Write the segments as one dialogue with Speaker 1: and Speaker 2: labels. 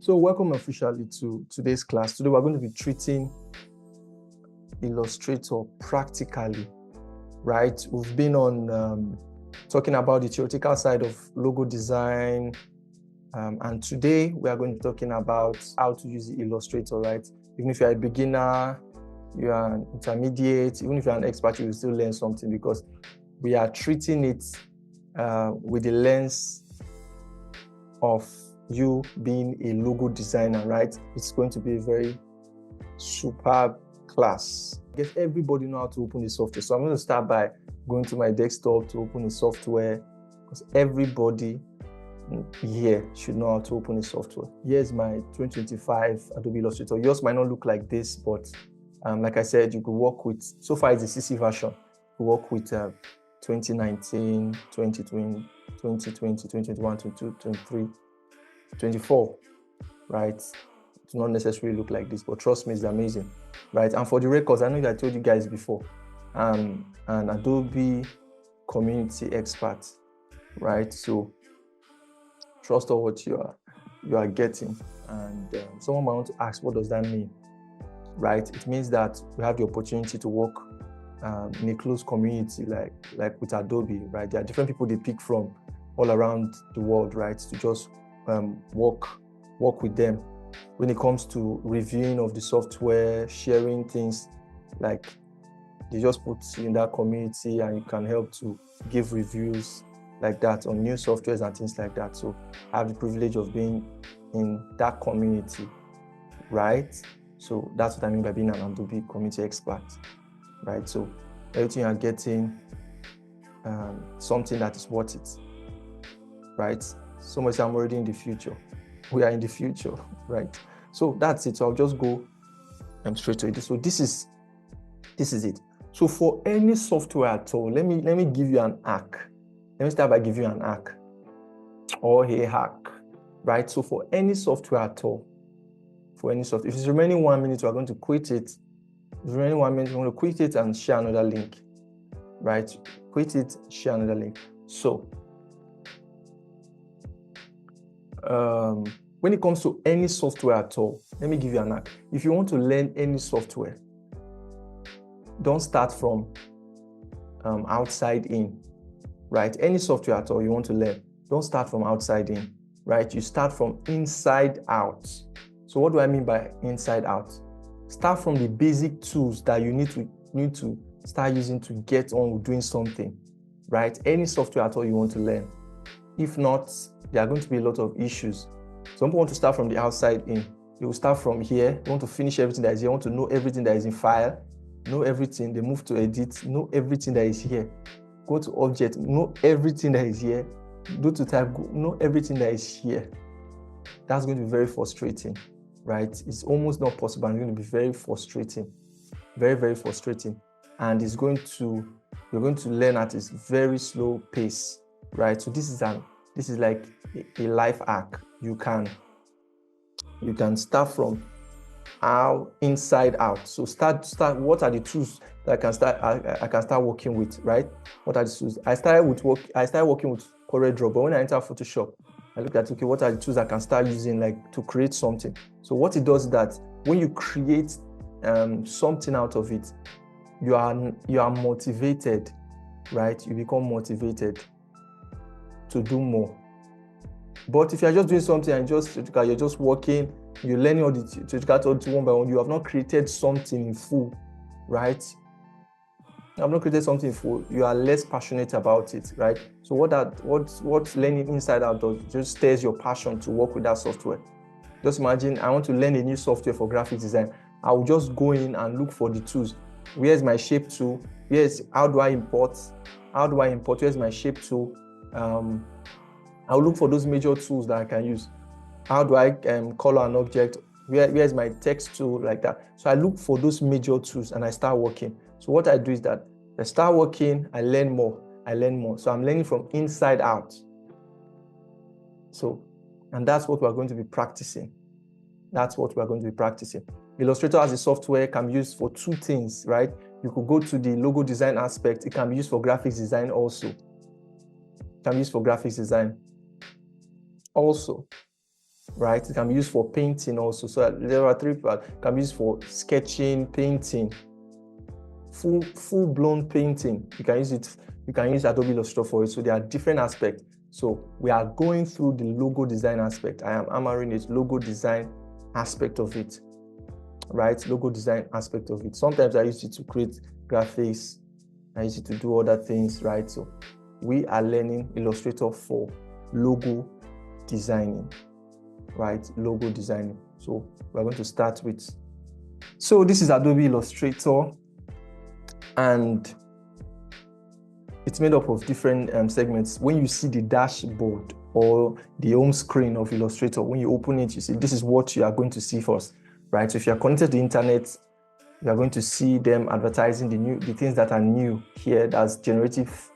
Speaker 1: So welcome officially to today's class. Today we're going to be treating Illustrator practically, right? We've been on talking about the theoretical side of logo design, and today we are going to be talking about how to use the Illustrator, right? Even if you're a beginner, you are an intermediate, even if you're an expert, you will still learn something because we are treating it with the lens of you being a logo designer, right? It's going to be a very superb class. I guess everybody knows how to open the software. So I'm going to start by going to my desktop to open the software because everybody here should know how to open the software. Here's my 2025 Adobe Illustrator. Yours might not look like this, but like I said, you could work with, so far it's the CC version. You work with 2019, 2020, 2021, 22, 23, 24, right? It does not necessarily look like this, but trust me, it's amazing, right? And for the records, I know that I told you guys before, an Adobe community expert, right? So trust all what you are getting. And someone might want to ask, what does that mean, right? It means that we have the opportunity to work in a close community, like with Adobe, right? There are different people they pick from all around the world, right? To just work with them when it comes to reviewing of the software, sharing things, like they just put you in that community and you can help to give reviews like that on new softwares and things like that. So I have the privilege of being in that community, right? So that's what I mean by being an Adobe community expert, right? So everything you are getting, something that is worth it, right? Somebody say I'm already in the future. We are in the future, right? So that's it. So I'll just go straight to it. So this is it. So for any software at all, let me give you an hack. Let me start by giving you an hack or a hack, right? So for any software at all, if it's remaining 1 minute, we're going to quit it. If it's remaining 1 minute, we're going to quit it and share another link, right? Quit it, share another link. So when it comes to any software at all, let me give you an hack. If you want to learn any software, don't start from outside in, right? Any software at all you want to learn, don't start from outside in, right? You start from inside out. So what do I mean by inside out? Start from the basic tools that you need to start using to get on with doing something, right? Any software at all you want to learn. If not, there are going to be a lot of issues. Some people want to start from the outside in. You will start from here. You want to finish everything that is here. You want to know everything that is in file. Know everything. They move to edit. Know everything that is here. Go to object. Know everything that is here. Go to type. Know everything that is here. That's going to be very frustrating, right? It's almost not possible. It's going to be very frustrating. Very, very frustrating. And you're going to learn at a very slow pace, right? So this is like a life hack. You can start from inside out. So start. What are the tools that I can start working with, right? What are the tools? I started working with CorelDRAW, but when I enter Photoshop, I look at, okay, what are the tools I can start using, like to create something? So what it does is that when you create something out of it, you are motivated, right? You become motivated to do more. But if you're just doing something and you're just working, you're learning all the theoretical tools one by one, you have not created something in full, right? You have not created something in full, you are less passionate about it, right? So what learning inside out does, just stirs your passion to work with that software. Just imagine I want to learn a new software for graphic design. I will just go in and look for the tools. Where's my shape tool? How do I import? Where's my shape tool? I'll look for those major tools that I can use. How do I color an object? Where's my text tool, like that? So I look for those major tools and I start working. So what I do is that I start working, I learn more. So I'm learning from inside out. So, and that's what we're going to be practicing. Illustrator as a software can be used for two things, right? You could go to the logo design aspect. It can be used for graphics design also. Also, right? It can be used for painting also. So there are three parts. It can be used for sketching, painting, full-blown painting. You can use it. You can use Adobe Illustrator for it. So there are different aspects. So we are going through the logo design aspect. I am hammering it, logo design aspect of it, right? Logo design aspect of it. Sometimes I use it to create graphics. I use it to do other things, right? So we are learning Illustrator for logo designing, right? Logo designing. So we're going to start with, so this is Adobe Illustrator, and it's made up of different segments. When you see the dashboard or the home screen of Illustrator, when you open it, you see this is what you are going to see first, right? So if you are connected to the internet, you are going to see them advertising the things that are new here. That's generative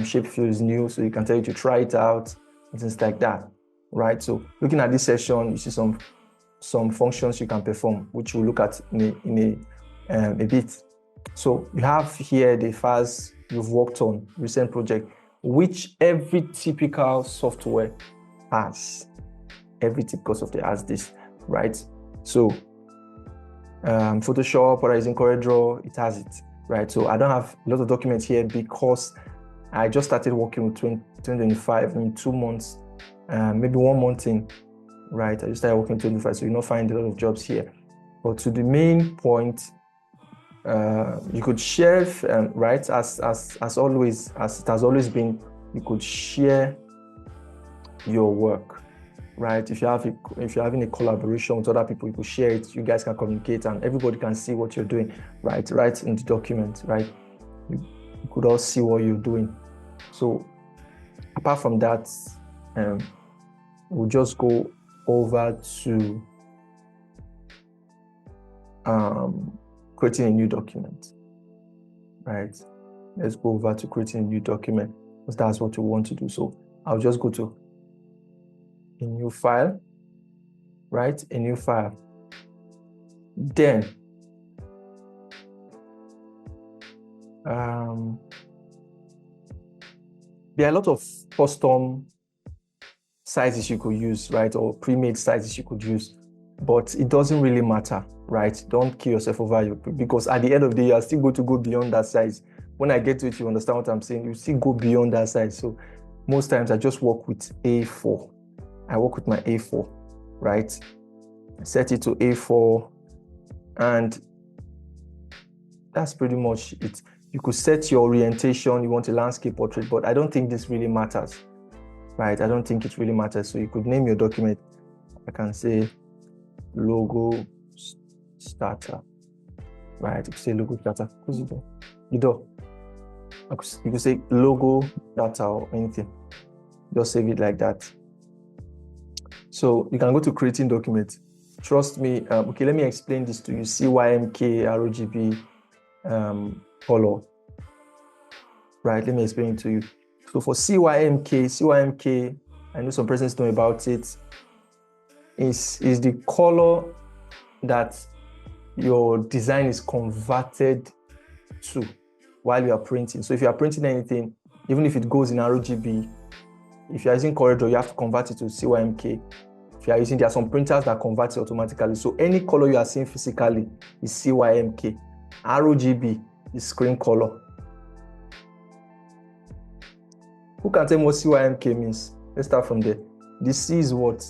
Speaker 1: shape fill is new, so you can tell you to try it out and things like that, right? So looking at this session, you see some functions you can perform, which we'll look at in a bit. So you have here the files you've worked on, recent project, which every typical software has. Every typical software has this, right? So Photoshop or using CorelDRAW, it has it, right? So I don't have a lot of documents here because I just started working with 2025 in 2 months, maybe 1 month in, right? I just started working in 2025, so you'll not find a lot of jobs here. But to the main point, you could share, right? As always, as it has always been, you could share your work, right? If you're having a collaboration with other people, you could share it. You guys can communicate, and everybody can see what you're doing, right? Right in the document, right? You could all see what you're doing. So apart from that, we'll just go over to creating a new document, right? Let's go over to creating a new document because that's what we want to do. So I'll just go to a new file, right? A new file. Then there are a lot of custom sizes you could use, right? Or pre-made sizes you could use, but it doesn't really matter, right? Don't kill yourself over you, because at the end of the day, you're still going to go beyond that size. When I get to it, you understand what I'm saying. You still go beyond that size. So most times I just work with A4. I work with my A4, right? I set it to A4, and that's pretty much it. You could set your orientation. You want a landscape portrait, but I don't think this really matters, right? I don't think it really matters. So you could name your document. I can say logo starter, right? You could say logo starter. You could say logo starter or anything. Just save it like that. So you can go to creating document. Trust me. Okay, let me explain this to you. CYMK, RGB, color, right? Let me explain it to you. So for CYMK, I know some persons know about it, is the color that your design is converted to while you are printing. So if you are printing anything, even if it goes in RGB, if you are using CorelDRAW, you have to convert it to CYMK. If you are using, there are some printers that convert it automatically. So any color you are seeing physically is CYMK. RGB is screen color. Who can tell me what CYMK means? Let's start from there. The C is what?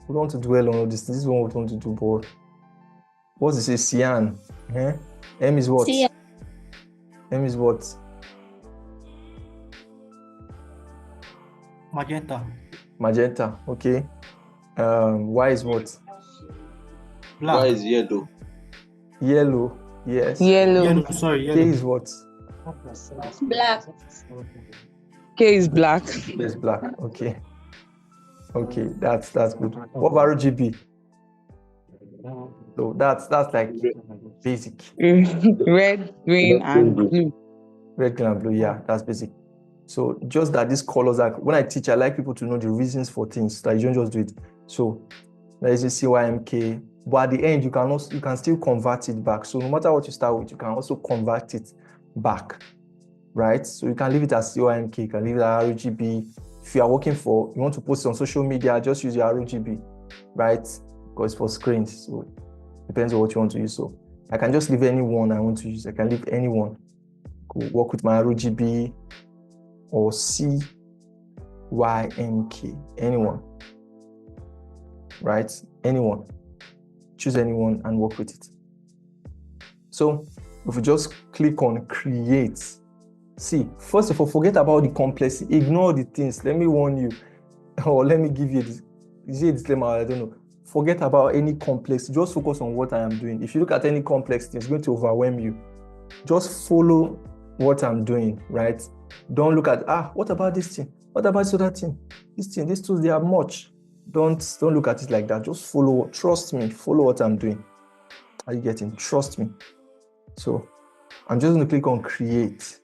Speaker 1: We don't want to dwell on all this. This is what we want to do, but what does it say? Cyan. M is what?
Speaker 2: Cyan.
Speaker 1: M is what? Magenta, okay. Y is what?
Speaker 3: Black. Y is yellow.
Speaker 1: Yellow, yes.
Speaker 2: Yellow.
Speaker 1: K is what?
Speaker 2: Black.
Speaker 4: K is black.
Speaker 1: K is black, okay. Okay, that's good. What about RGB? So that's like basic.
Speaker 4: Red, green, and blue.
Speaker 1: Red, green, and blue, yeah, that's basic. So just that these colors are, when I teach, I like people to know the reasons for things, that you don't just do it. So there is a CYMK, but at the end, you can still convert it back. So no matter what you start with, you can also convert it back, right? So you can leave it as CYMK, you can leave it as RGB. If you are you want to post it on social media, just use your RGB. right? Because for screens, so depends on what you want to use. So I can just leave any one I want to use. I can leave any one. Could work with my RGB or CYMK, anyone, right? Anyone. Choose anyone and work with it. So if we just click on create, see, first of all, forget about the complexity, ignore the things. Let me warn you, or let me give you this disclaimer, I don't know. Forget about any complex, just focus on what I am doing. If you look at any complex thing, it's going to overwhelm you. Just follow what I'm doing, right? Don't look at, what about this thing? What about this other thing? This thing, these tools, they are much. Don't look at it like that. Just follow, trust me, follow what I'm doing. Are you getting? Trust me. So I'm just going to click on create,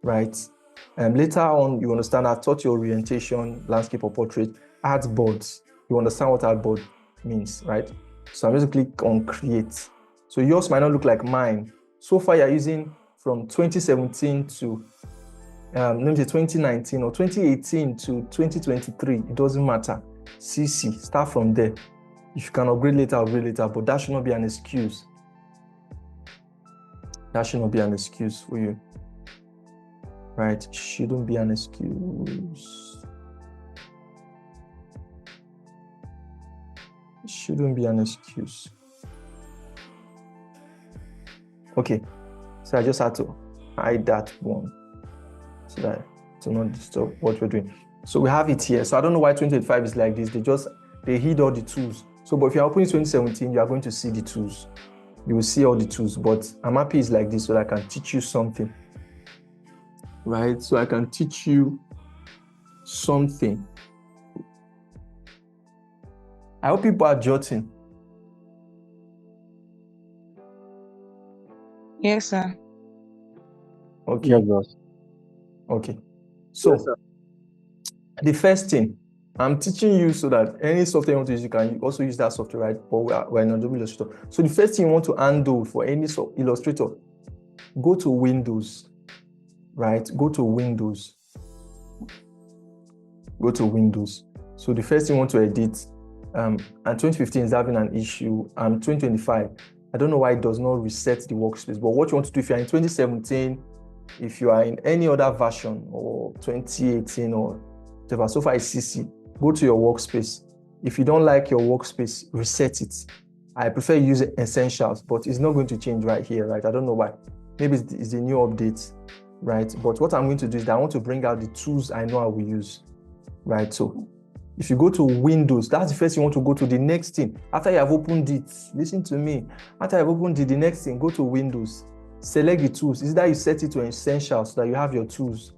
Speaker 1: right? And later on, you understand, I've taught you orientation, landscape or portrait, artboards. You understand what artboard means, right? So I'm just going to click on create. So yours might not look like mine. So far, you're using from 2017 to, let me say 2019 or 2018 to 2023. It doesn't matter. CC, start from there. If you can upgrade later, but that should not be an excuse. That should not be an excuse for you. Right? Shouldn't be an excuse. Shouldn't be an excuse. Okay. So I just had to hide that one so that to not disturb what we're doing. So we have it here. So I don't know why 2025 is like this. They hid all the tools. So, but if you're opening 2017, you are going to see the tools. You will see all the tools, but I'm happy it's like this so that I can teach you something. Right? So I can teach you something. I hope people are jotting.
Speaker 4: Yes, sir.
Speaker 1: Okay.
Speaker 3: Yes, boss.
Speaker 1: Okay. So
Speaker 3: Yes, sir.
Speaker 1: the first thing, I'm teaching you so that any software you want to use, you can also use that software, right? But we're in Adobe Illustrator. So the first thing you want to undo for any Illustrator, go to Windows, right? Go to Windows. Go to Windows. So the first thing you want to edit, and 2015 is having an issue, 2025, I don't know why it does not reset the workspace, but what you want to do if you're in 2017, if you are in any other version or 2018 or whatever, so far it's CC, go to your workspace. If you don't like your workspace, reset it. I prefer use essentials, but it's not going to change right here, right? I don't know why. Maybe it's a new update, right? But what I'm going to do is that I want to bring out the tools I know I will use, right? So if you go to Windows, that's the first you want to go to. The next thing, after you have opened it, listen to me. After you have opened it, the next thing, go to Windows. Select the tools. Is that you set it to essentials so that you have your tools.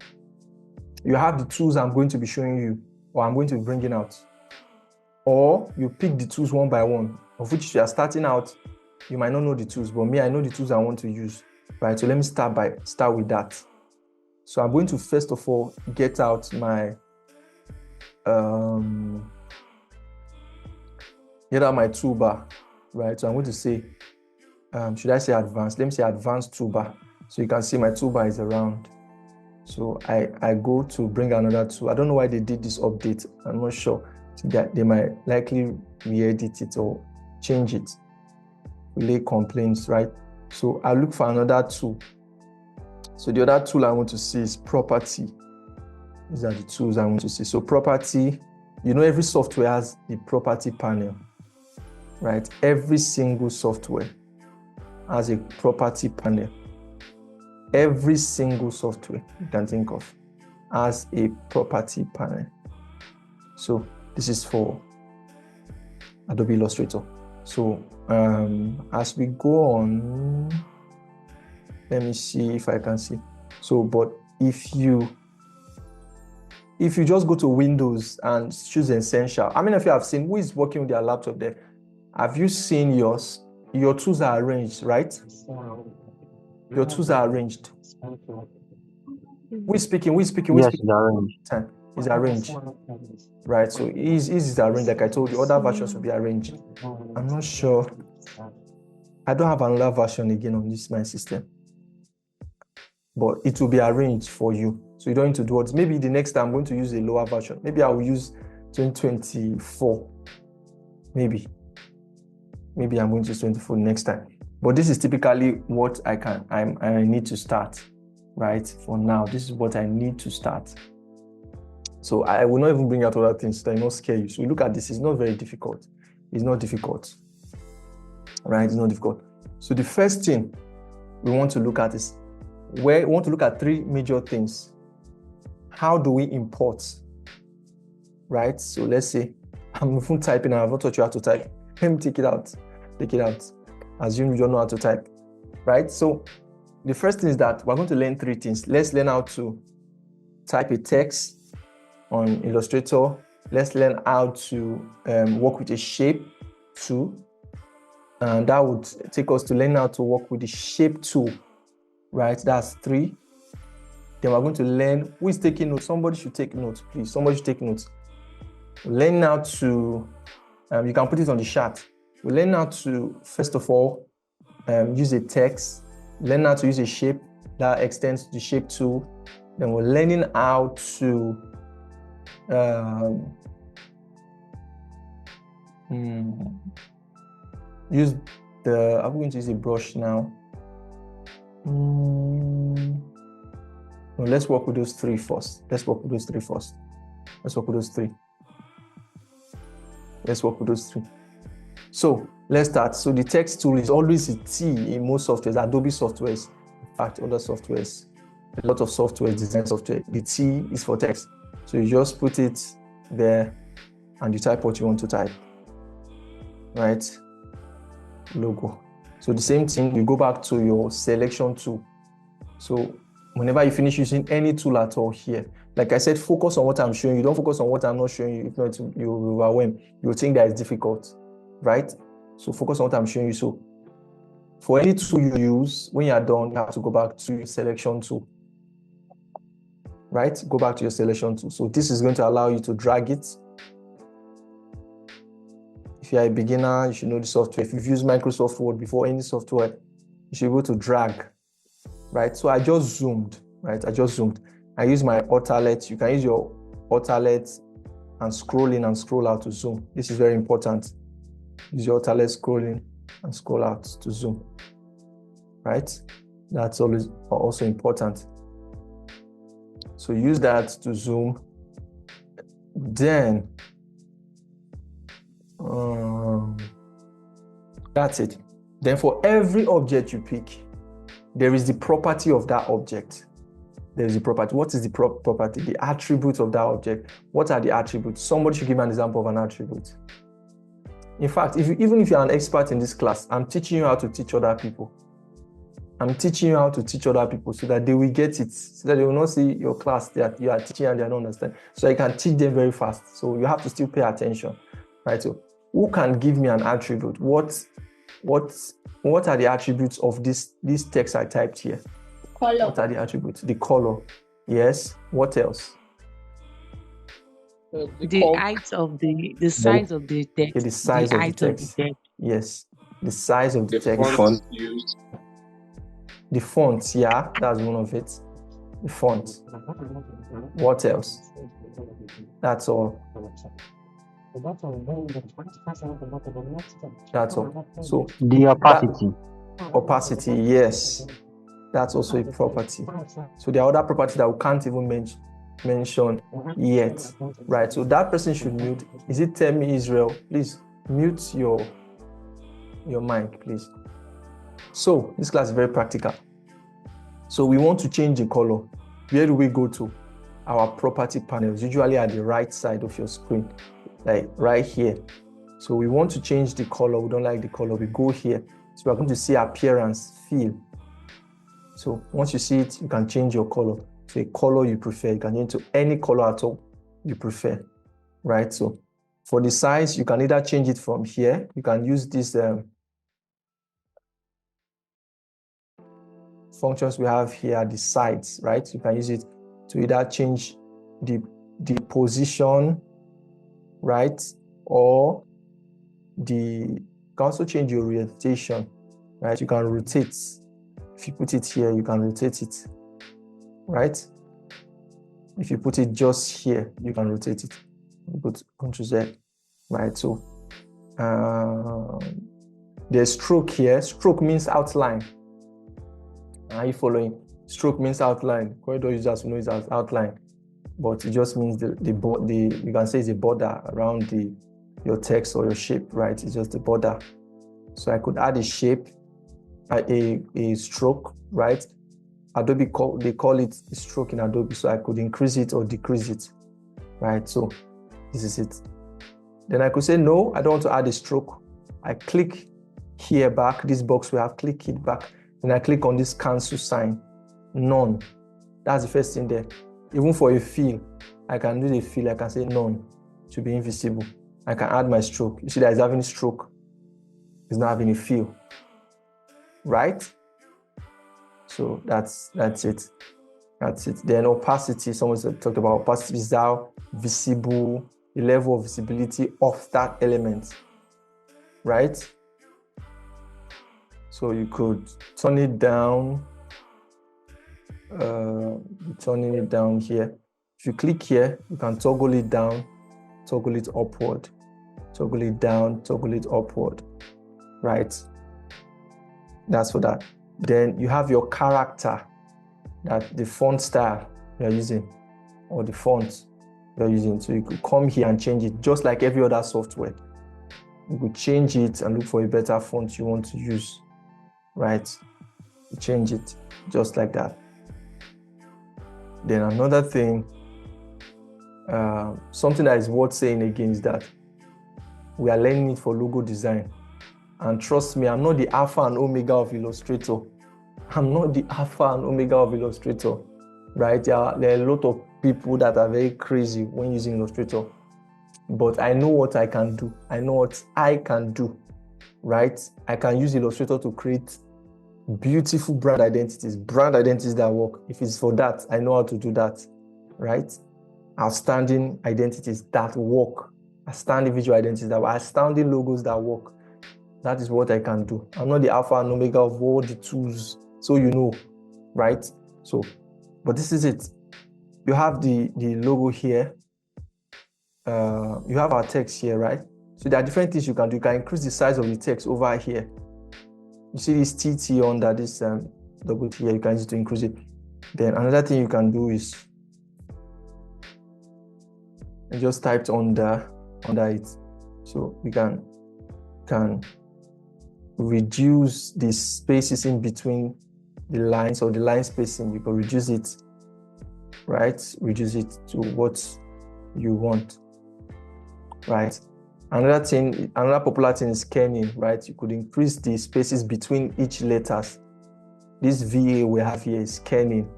Speaker 1: You have the tools I'm going to be showing you or I'm going to be bringing out. Or you pick the tools one by one, of which if you are starting out, you might not know the tools, but me, I know the tools I want to use, right? So let me start with that. So I'm going to first of all get out my toolbar, right? So I'm going to say, should I say advanced? Let me say advanced toolbar. So you can see my toolbar is around. So I go to bring another tool. I don't know why they did this update. I'm not sure. That they might likely re-edit it or change it. Lay complaints, right? So I look for another tool. So the other tool I want to see is property. These are the tools I want to see. So property, every software has the property panel, right? Every single software has a property panel. Every single software you can think of has a property panel. So this is for Adobe Illustrator. So as we go on, let me see if I can see. So, but if you just go to Windows and choose Essential, how many of you have seen who is working with their laptop there? Have you seen yours? Your tools are arranged, right? Your tools are arranged. Who is speaking?
Speaker 3: Yes, it's arranged.
Speaker 1: It's arranged. Right, so is arranged, like I told you, other versions will be arranged. I'm not sure. I don't have another version again on this my system. But it will be arranged for you. So you don't need to do it. Maybe the next time I'm going to use a lower version. Maybe I will use 2024. Maybe I'm going to use 24 next time. But this is typically what I need to start, right? For now, this is what I need to start. So I will not even bring out other things that will not scare you. So you look at this, it's not very difficult. It's not difficult, right? It's not difficult. So the first thing we want to look at is we want to look at three major things. How do we import, right? So let's say I'm even typing and I've not taught you how to type. Let me take it out. Assume you don't know how to type, right? So the first thing is that we're going to learn three things. Let's learn how to type a text on Illustrator. Let's learn how to work with a shape tool. And that would take us to learn how to work with the shape tool, right? That's three. Then we're going to learn, who is taking notes? Somebody should take notes, please. Somebody should take notes. Learn how to, you can put it on the chat. We learn how to, first of all, use a text. Learn how to use a shape that extends to the shape tool. Then we're learning how to use I'm going to use a brush now. No, let's work with those three first. Let's work with those three. So let's start. So the text tool is always a T in most softwares, Adobe softwares, in fact, other softwares, a lot of software, design software. The T is for text. So you just put it there and you type what you want to type, right? Logo. So the same thing, you go back to your selection tool. So whenever you finish using any tool at all here, like I said, focus on what I'm showing you. Don't focus on what I'm not showing you. If not, you will overwhelm. You will think that it's difficult, right? So focus on what I'm showing you. So for any tool you use, when you're done, you have to go back to your selection tool, right? Go back to your selection tool. So this is going to allow you to drag it. If you're a beginner, you should know the software. If you've used Microsoft Word before, any software, you should be able to drag, right? So I just zoomed, right? I use my Autalette. You can use your Autalette and scroll in and scroll out to zoom. This is very important. Use your Autalette, scroll in and scroll out to zoom, right? That's always also important. So use that to zoom. Then, that's it. Then for every object you pick, there is the property of that object. There is the property. What is the property? The attributes of that object. What are the attributes? Somebody should give me an example of an attribute. In fact, even if you're an expert in this class, I'm teaching you how to teach other people. So that they will get it, so that they will not see your class that you are teaching and they don't understand. So you can teach them very fast. So you have to still pay attention, right? So who can give me an attribute? What are the attributes of this text I typed here?
Speaker 2: Color.
Speaker 1: What are the attributes? The color. Yes. What else?
Speaker 4: The height of the size of the text.
Speaker 1: Okay, the size of the text. Yes. The size of the text.
Speaker 3: Font used.
Speaker 1: The font, yeah, that's one of it. The font. What else? That's all. That's all. So
Speaker 5: the opacity.
Speaker 1: Opacity, yes. That's also a property. So there are other properties that we can't even mention yet, right? So that person should mute. Is it Tell Me Israel? Please mute your mic, please. So this class is very practical. So we want to change the color. Where do we go to? Our property panels, usually at the right side of your screen, like right here. So we want to change the color. We don't like the color. We go here. So we're going to see appearance, feel. So once you see it, you can change your color to a color you prefer. You can change to any color at all you prefer, right? So for the size, you can either change it from here. You can use these functions we have here at the sides, right? You can use it to either change the position, right? Or you can also change your orientation, right? You can rotate. If you put it here, you can rotate it, right? If you put it just here, you can rotate it. Put Ctrl Z, right? So There's stroke here. Stroke means outline. Are you following? Stroke means outline. Corridor users know it as outline, but it just means the you can say it's a border around your text or your shape, right? It's just the border. So I could add a shape, a stroke, right? Adobe they call it a stroke in Adobe, so I could increase it or decrease it, right? So this is it. Then I could say no, I don't want to add a stroke. I click here back, this box we have, click it back. Then I click on this cancel sign, none. That's the first thing there. Even for a fill, I can do the fill, I can say none to be invisible. I can add my stroke. You see that it's having a stroke. It's not having a fill, right? So that's it. That's it. Then opacity, someone talked about opacity is how visible, the level of visibility of that element, right? So you could turn it down, turning it down here. If you click here, you can toggle it down, toggle it upward, toggle it down, toggle it upward, right? That's for that. Then you have your character, that the font style you're using, or the font you're using. So you could come here and change it, just like every other software. You could change it and look for a better font you want to use, right? You change it just like that. Then another thing, something that is worth saying again is that we are learning it for logo design. And trust me, I'm not the alpha and omega of Illustrator. I'm not the alpha and omega of Illustrator, right? There are a lot of people that are very crazy when using Illustrator. But I know what I can do. I know what I can do, right? I can use Illustrator to create beautiful brand identities that work. If it's for that, I know how to do that, right? Outstanding identities that work, outstanding visual identities that work, outstanding logos that work. That is what I can do. I'm not the alpha and omega of all the tools, so you know, right? So, but this is it. You have the logo here. You have our text here, right? So there are different things you can do. You can increase the size of the text over here. You see this TT under this double T here, you can use it to increase it. Then another thing you can do is you just type under it. So you can reduce the spaces in between the lines, or the line spacing. You can reduce it, right? Reduce it to what you want, right? Another popular thing is kerning, right? You could increase the spaces between each letters. This VA we have here is kerning,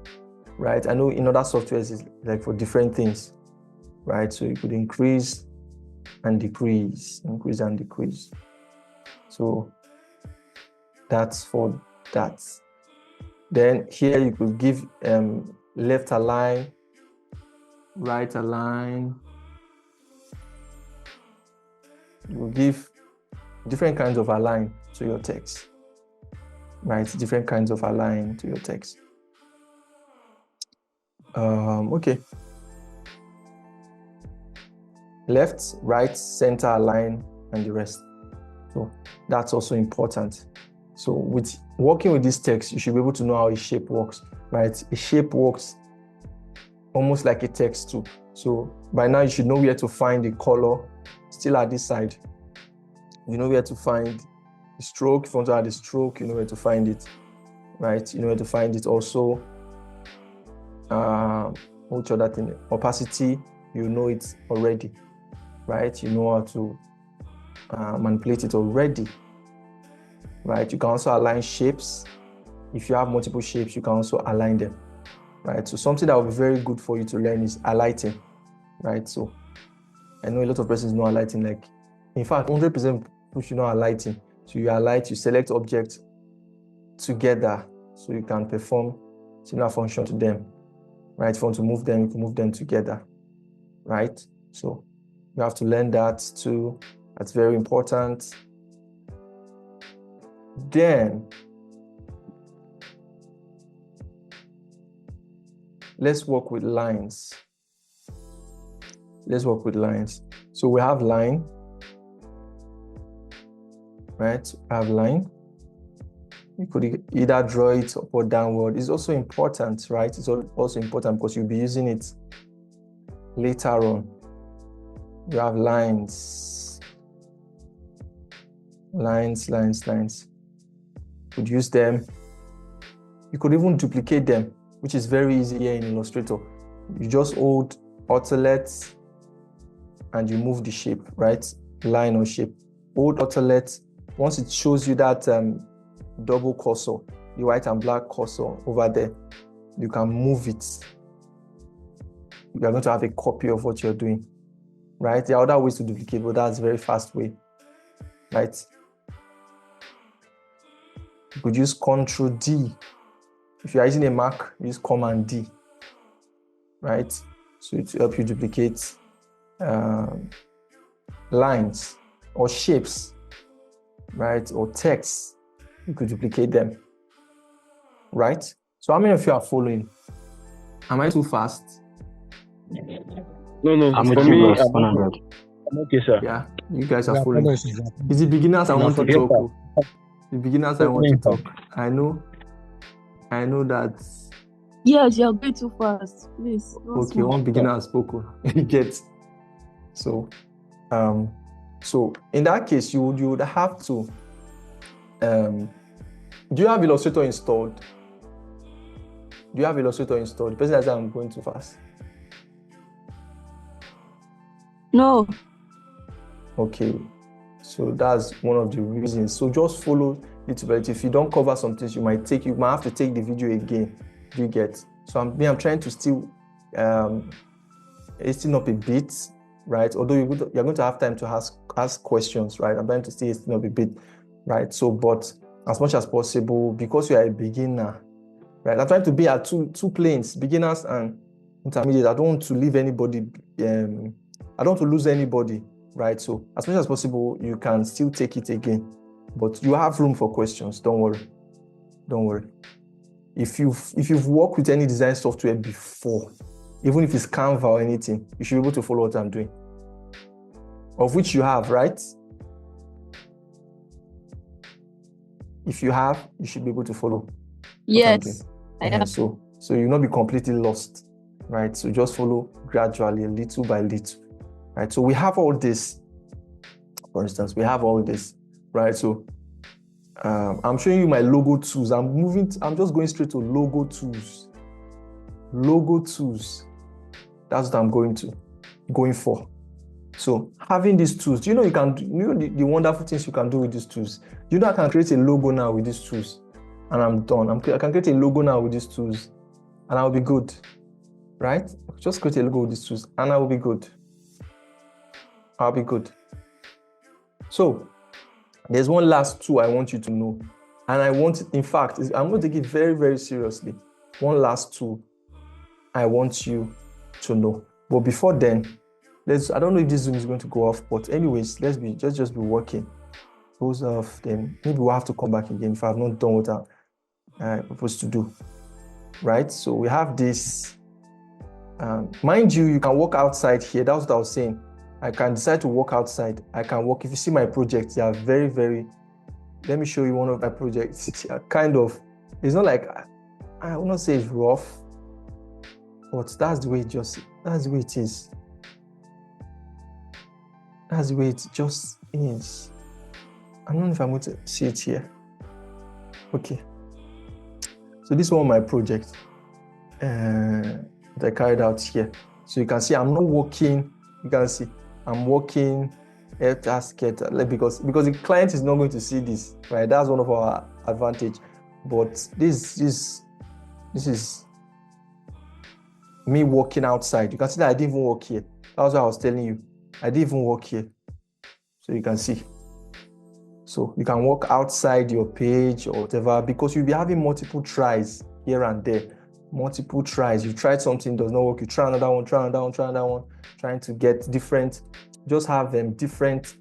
Speaker 1: right? I know in other softwares it's like for different things, right? So you could increase and decrease, increase and decrease. So that's for that. Then here you could give left align, right align. You will give different kinds of align to your text, right? Different kinds of align to your text. Okay. Left, right, center align, and the rest. So that's also important. So with working with this text, you should be able to know how a shape works, right? A shape works almost like a text too. So by now you should know where to find the color, still at this side. You know where to find the stroke. If you want to add the stroke, you know where to find it, right? You know where to find it also. Which other thing? Opacity, you know it already, right? You know how to manipulate it already, right? You can also align shapes. If you have multiple shapes, you can also align them, right? So something that will be very good for you to learn is alighting, right? So I know a lot of persons know alighting, like, in fact, 100% people should know alighting. So you alight, you select objects together so you can perform similar function to them, right? If you want to move them, you can move them together, right? So you have to learn that too. That's very important. Then let's work with lines. Let's work with lines. So we have line. right? I have line. You could either draw it up or downward. It's also important, right? It's also important because you'll be using it later on. You have lines. Lines. You could use them. You could even duplicate them, which is very easy here in Illustrator. You just hold Alt and you move the shape, right? Line or shape. Hold Alt. Once it shows you that double cursor, the white and black cursor over there, you can move it. You are going to have a copy of what you're doing, right? There are other ways to duplicate, but that's a very fast way, right? You could use Ctrl D. If you are using a Mac, use Command D, right? So it will help you duplicate lines or shapes, right? Or text. You could duplicate them, right? So how many of you are following? Am I too fast?
Speaker 5: No.
Speaker 3: I'm
Speaker 5: For
Speaker 3: with
Speaker 5: me,
Speaker 3: you, boss.
Speaker 5: I'm
Speaker 3: 100.
Speaker 5: okay, sir.
Speaker 1: Yeah, you guys are
Speaker 2: Yeah,
Speaker 1: following.
Speaker 2: follow us.
Speaker 1: It's the beginners I want to
Speaker 5: Yes,
Speaker 1: talk.
Speaker 5: sir.
Speaker 1: Oh. The beginners I want to talk. I know that.
Speaker 6: Yes, you're going too fast. Please.
Speaker 1: Okay, one beginner has spoken. You get. So in that case, you would have to. Do you have Illustrator installed? Do you have Illustrator installed? The person says I'm going too fast.
Speaker 6: No.
Speaker 1: Okay, so that's one of the reasons. So just follow little bit. If you don't cover some things, you might have to take the video again. Do you get? So I'm trying to still hasten up a bit, right? Although you're going to have time to ask questions, right? I'm trying to still hasten up a bit, right? So, but as much as possible, because you are a beginner, right? I'm trying to be at two planes, beginners and intermediate. I don't want to leave anybody. I don't want to lose anybody, right? So as much as possible, you can still take it again, but you have room for questions. Don't worry. If you've worked with any design software before, even if it's Canva or anything, you should be able to follow what I'm doing. Of which you have, right? If you have, you should be able to follow.
Speaker 6: Yes, I have.
Speaker 1: So you'll not be completely lost, right? So just follow gradually, little by little, right? So we have all this, for instance, right? So I'm showing you my logo tools. I'm just going straight to logo tools. Logo tools. That's what I'm going for. So having these tools, do you know the wonderful things you can do with these tools? Do you know I can create a logo now with these tools? And I'm done. I can create a logo now with these tools and I'll be good, right? Just create a logo with these tools and I will be good. I'll be good. So there's one last tool I want you to know. And I'm going to take it very, very seriously. One last tool I want you to know. But before then, I don't know if this Zoom is going to go off, but anyways, let's just be working. Goes off, then maybe we'll have to come back again if I have not done what I'm supposed to do, right? So we have this. Mind you, you can work outside here. That's what I was saying. I can decide to work outside. I can work. If you see my projects, they are very, very. Let me show you one of my projects. It's kind of. It's not like I will not say it's rough, but that's the way it is. That's the way it just is. I don't know if I'm going to see it here. Okay. So this is one of my projects that I carried out here. So you can see I'm not working. You can see I'm working because the client is not going to see this, right? That's one of our advantage. But this is me working outside. You can see that I didn't even work here. That's what I was telling you. I didn't even work here. So you can see. So you can work outside your page or whatever, because you'll be having multiple tries here and there. Multiple tries. You tried something, does not work. You try another one, trying to get different, just have different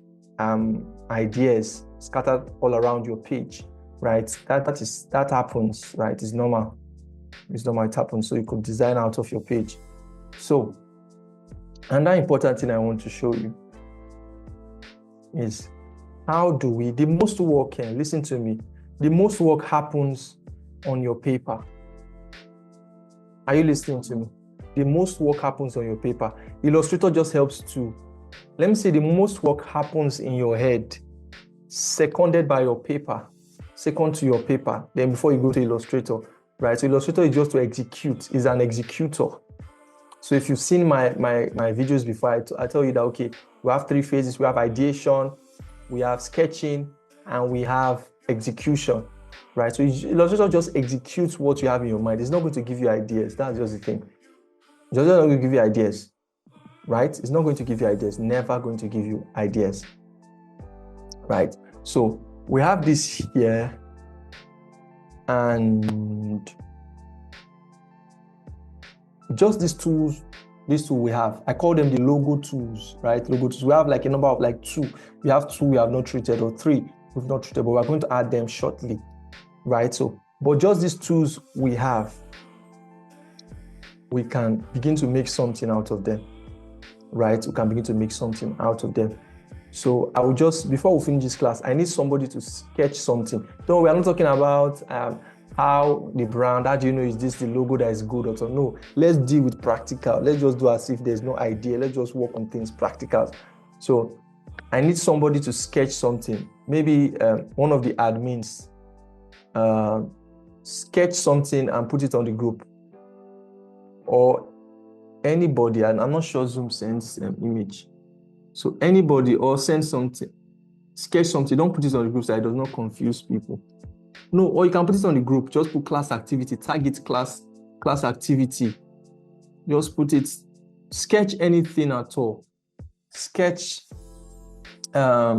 Speaker 1: ideas scattered all around your page, right? That happens, right? It's normal. It happens. So you could design out of your page. So another important thing I want to show you is the most work here, listen to me, the most work happens on your paper. Are you listening to me? The most work happens on your paper. Illustrator just helps to, let me say the most work happens in your head, seconded by your paper, second to your paper, then before you go to Illustrator, right? So Illustrator is just to execute, is an executor. So if you've seen my videos before, I tell you that, okay, we have 3 phases. We have ideation, we have sketching, and we have execution, right? So Illustrator just executes what you have in your mind. It's not going to give you ideas. That's just the thing. It's just not going to give you ideas, right? It's not going to give you ideas. Never going to give you ideas, right? So we have this here, and just these tools we have, I call them the logo tools, right? Logo tools. We have like a number of like 2. We have 2 we have not treated, or 3 we've not treated, but we're going to add them shortly, right? So, but just these tools we have, we can begin to make something out of them, right? We can begin to make something out of them. So I will just, before we finish this class, I need somebody to sketch something. So we are not talking about how the brand, how do you know is this the logo that is good or so? No, let's deal with practical. Let's just do as if there's no idea. Let's just work on things practical. So I need somebody to sketch something. Maybe one of the admins sketch something and put it on the group, or anybody, and I'm not sure Zoom sends image. So anybody, or send something, sketch something, don't put it on the group so it does not confuse people. No, or you can put it on the group, just put class activity, target class activity. Just put it, sketch anything at all. Sketch a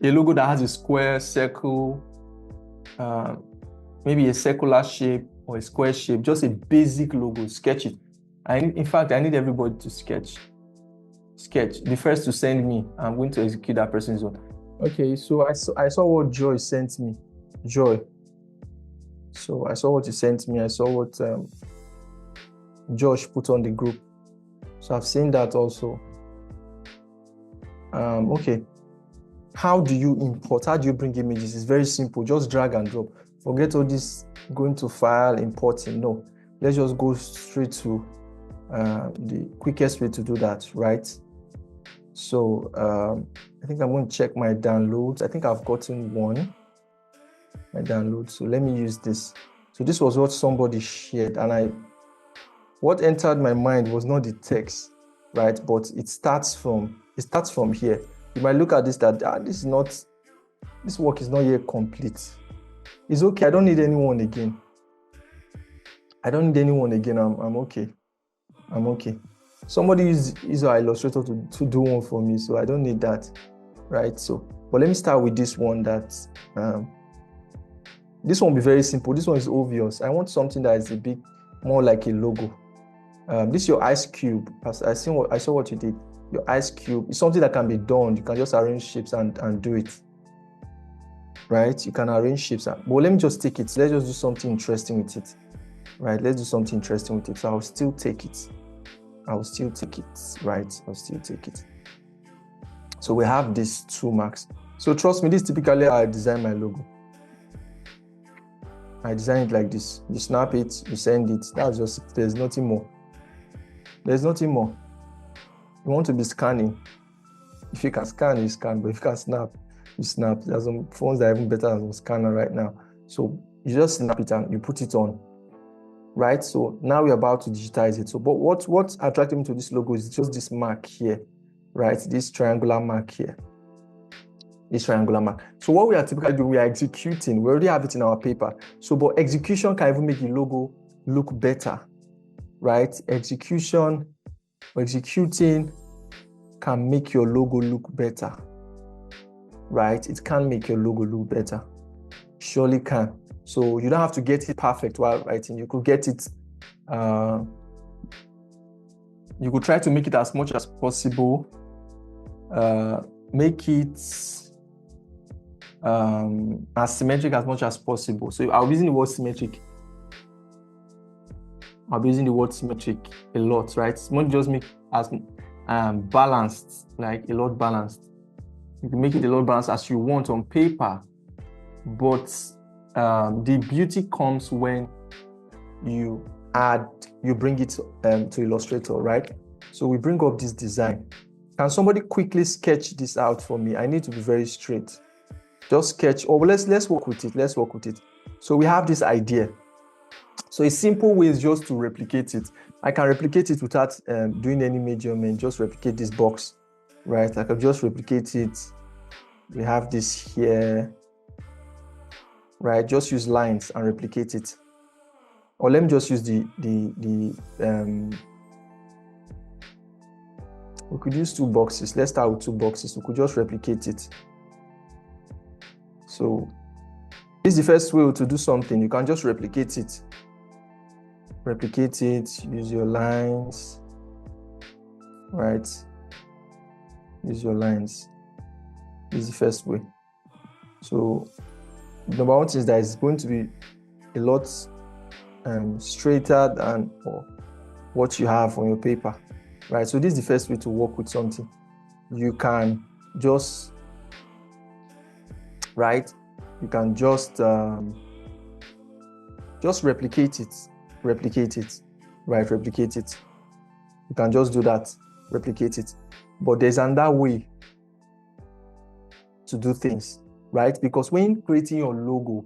Speaker 1: logo that has a square, circle, maybe a circular shape or a square shape, just a basic logo, sketch it. In fact, I need everybody to sketch. The first to send me, I'm going to execute that person's one. Okay, so I saw what Joy sent me. Joy. So I saw what you sent me. I saw what Josh put on the group. So I've seen that also. Okay. How do you import? How do you bring images? It's very simple. Just drag and drop. Forget all this going to file, importing. No. Let's just go straight to the quickest way to do that, right? So I think I'm going to check my downloads. I think I've gotten one. My download. So let me use this. So this was what somebody shared, and what entered my mind was not the text, right? But it starts from here. You might look at this that this work is not yet complete. It's okay. I don't need anyone again. I'm okay. Somebody use our Illustrator to do one for me, so I don't need that, right? So, but let me start with this one that this one will be very simple. This one is obvious. I want something that is a bit more like a logo. This is your ice cube. I saw what you did. Your ice cube is something that can be done. You can just arrange shapes and do it, right? You can arrange shapes. But let me just take it. Let's just do something interesting with it, right? Let's do something interesting with it. So I'll still take it, right? I'll still take it. So we have these 2 marks. So trust me, this is typically how I design my logo. I design it like this. You snap it, you send it. That's just it. There's nothing more. You want to be scanning. If you can scan, you scan. But if you can snap, you snap. There's some phones that are even better than some scanner right now. So you just snap it and you put it on, right? So now we're about to digitize it. So, but what attracted me to this logo is just this mark here, right? This triangular mark here. So what we are typically doing, we are executing. We already have it in our paper. So, but execution can even make the logo look better, right? Executing can make your logo look better, right? It can make your logo look better. Surely can. So you don't have to get it perfect while writing. You could get it, you could try to make it as much as possible. Make it as symmetric as much as possible. So I'll be using the word symmetric. A lot, right? It's not just make as balanced, like a lot balanced. You can make it a lot balanced as you want on paper, but the beauty comes when you bring it to Illustrator, right? So we bring up this design. Can somebody quickly sketch this out for me? I need to be very straight. Just sketch, or let's work with it. Let's work with it. So we have this idea. So a simple way is just to replicate it. I can replicate it without doing any measurement. Just replicate this box, right? I can just replicate it. We have this here, right? Just use lines and replicate it. Or let me just use we could use 2 boxes. Let's start with 2 boxes. We could just replicate it. So this is the first way to do something. You can just replicate it. Replicate it, use your lines, right? Use your lines. This is the first way. So number one is that it's going to be a lot straighter than what you have on your paper, right? So this is the first way to work with something. You can just, right? You can just replicate it, right? Replicate it. You can just do that, replicate it. But there's another way to do things, right? Because when creating your logo,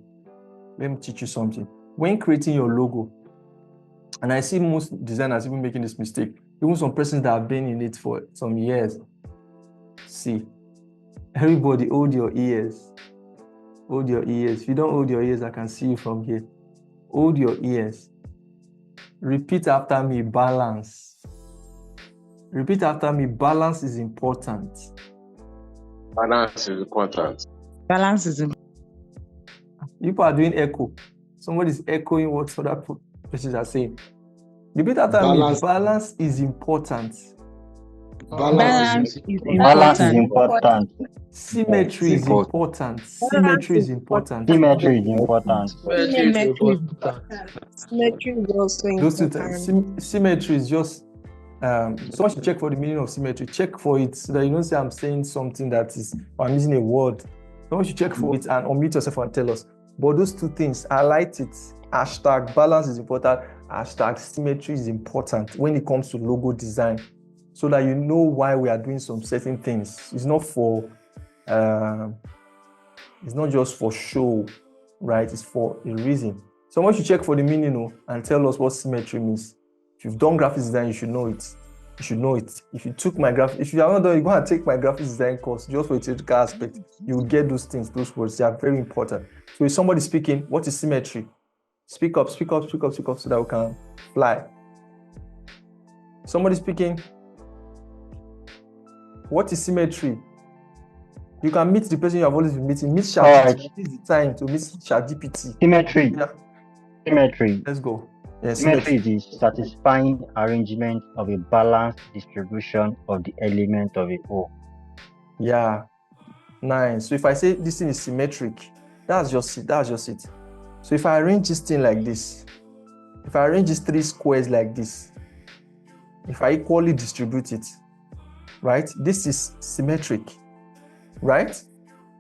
Speaker 1: let me teach you something. When creating your logo, and I see most designers even making this mistake, even some persons that have been in it for some years. See, everybody hold your ears. Hold your ears. If you don't hold your ears, I can see you from here. Hold your ears. Repeat after me, balance. Repeat after me, balance is important.
Speaker 3: Balance is important.
Speaker 4: Balance is important.
Speaker 1: People are doing echo. Somebody's echoing what other persons are saying. Repeat after me, balance is important.
Speaker 4: Balance is
Speaker 5: important.
Speaker 1: Symmetry is important. Symmetry is important.
Speaker 5: Symmetry is important.
Speaker 2: Symmetry is also
Speaker 1: Those two
Speaker 2: important.
Speaker 1: things. Symmetry is just so much to check for the meaning of symmetry. Check for it so that you don't say I'm saying something that is, or I'm using a word. So much to check for it and unmute yourself and tell us. But those two things, highlight it. Hashtag balance is important. Hashtag symmetry is important when it comes to logo design, so that you know why we are doing some certain things. It's not for, it's not just for show, right? It's for a reason. So once you check for the meaning and tell us what symmetry means. If you've done graphics design, you should know it. You should know it. If you took my if you have not done, you go and take my graphics design course just for a theoretical aspect. You will get those things, those words. They are very important. So if somebody speaking, what is symmetry? Speak up, so that we can fly. Somebody speaking. What is symmetry? You can meet the person you have always been meeting. Meet ChatGPT. This is the time to meet ChatGPT.
Speaker 5: Symmetry.
Speaker 1: Yeah.
Speaker 5: Symmetry.
Speaker 1: Let's go. Yeah,
Speaker 5: symmetry is the satisfying arrangement of a balanced distribution of the element of a whole.
Speaker 1: Yeah. Nice. So if I say this thing is symmetric, that's just it. That's just it. So if I arrange this thing like this, if I arrange these 3 squares like this, if I equally distribute it, right? This is symmetric, right?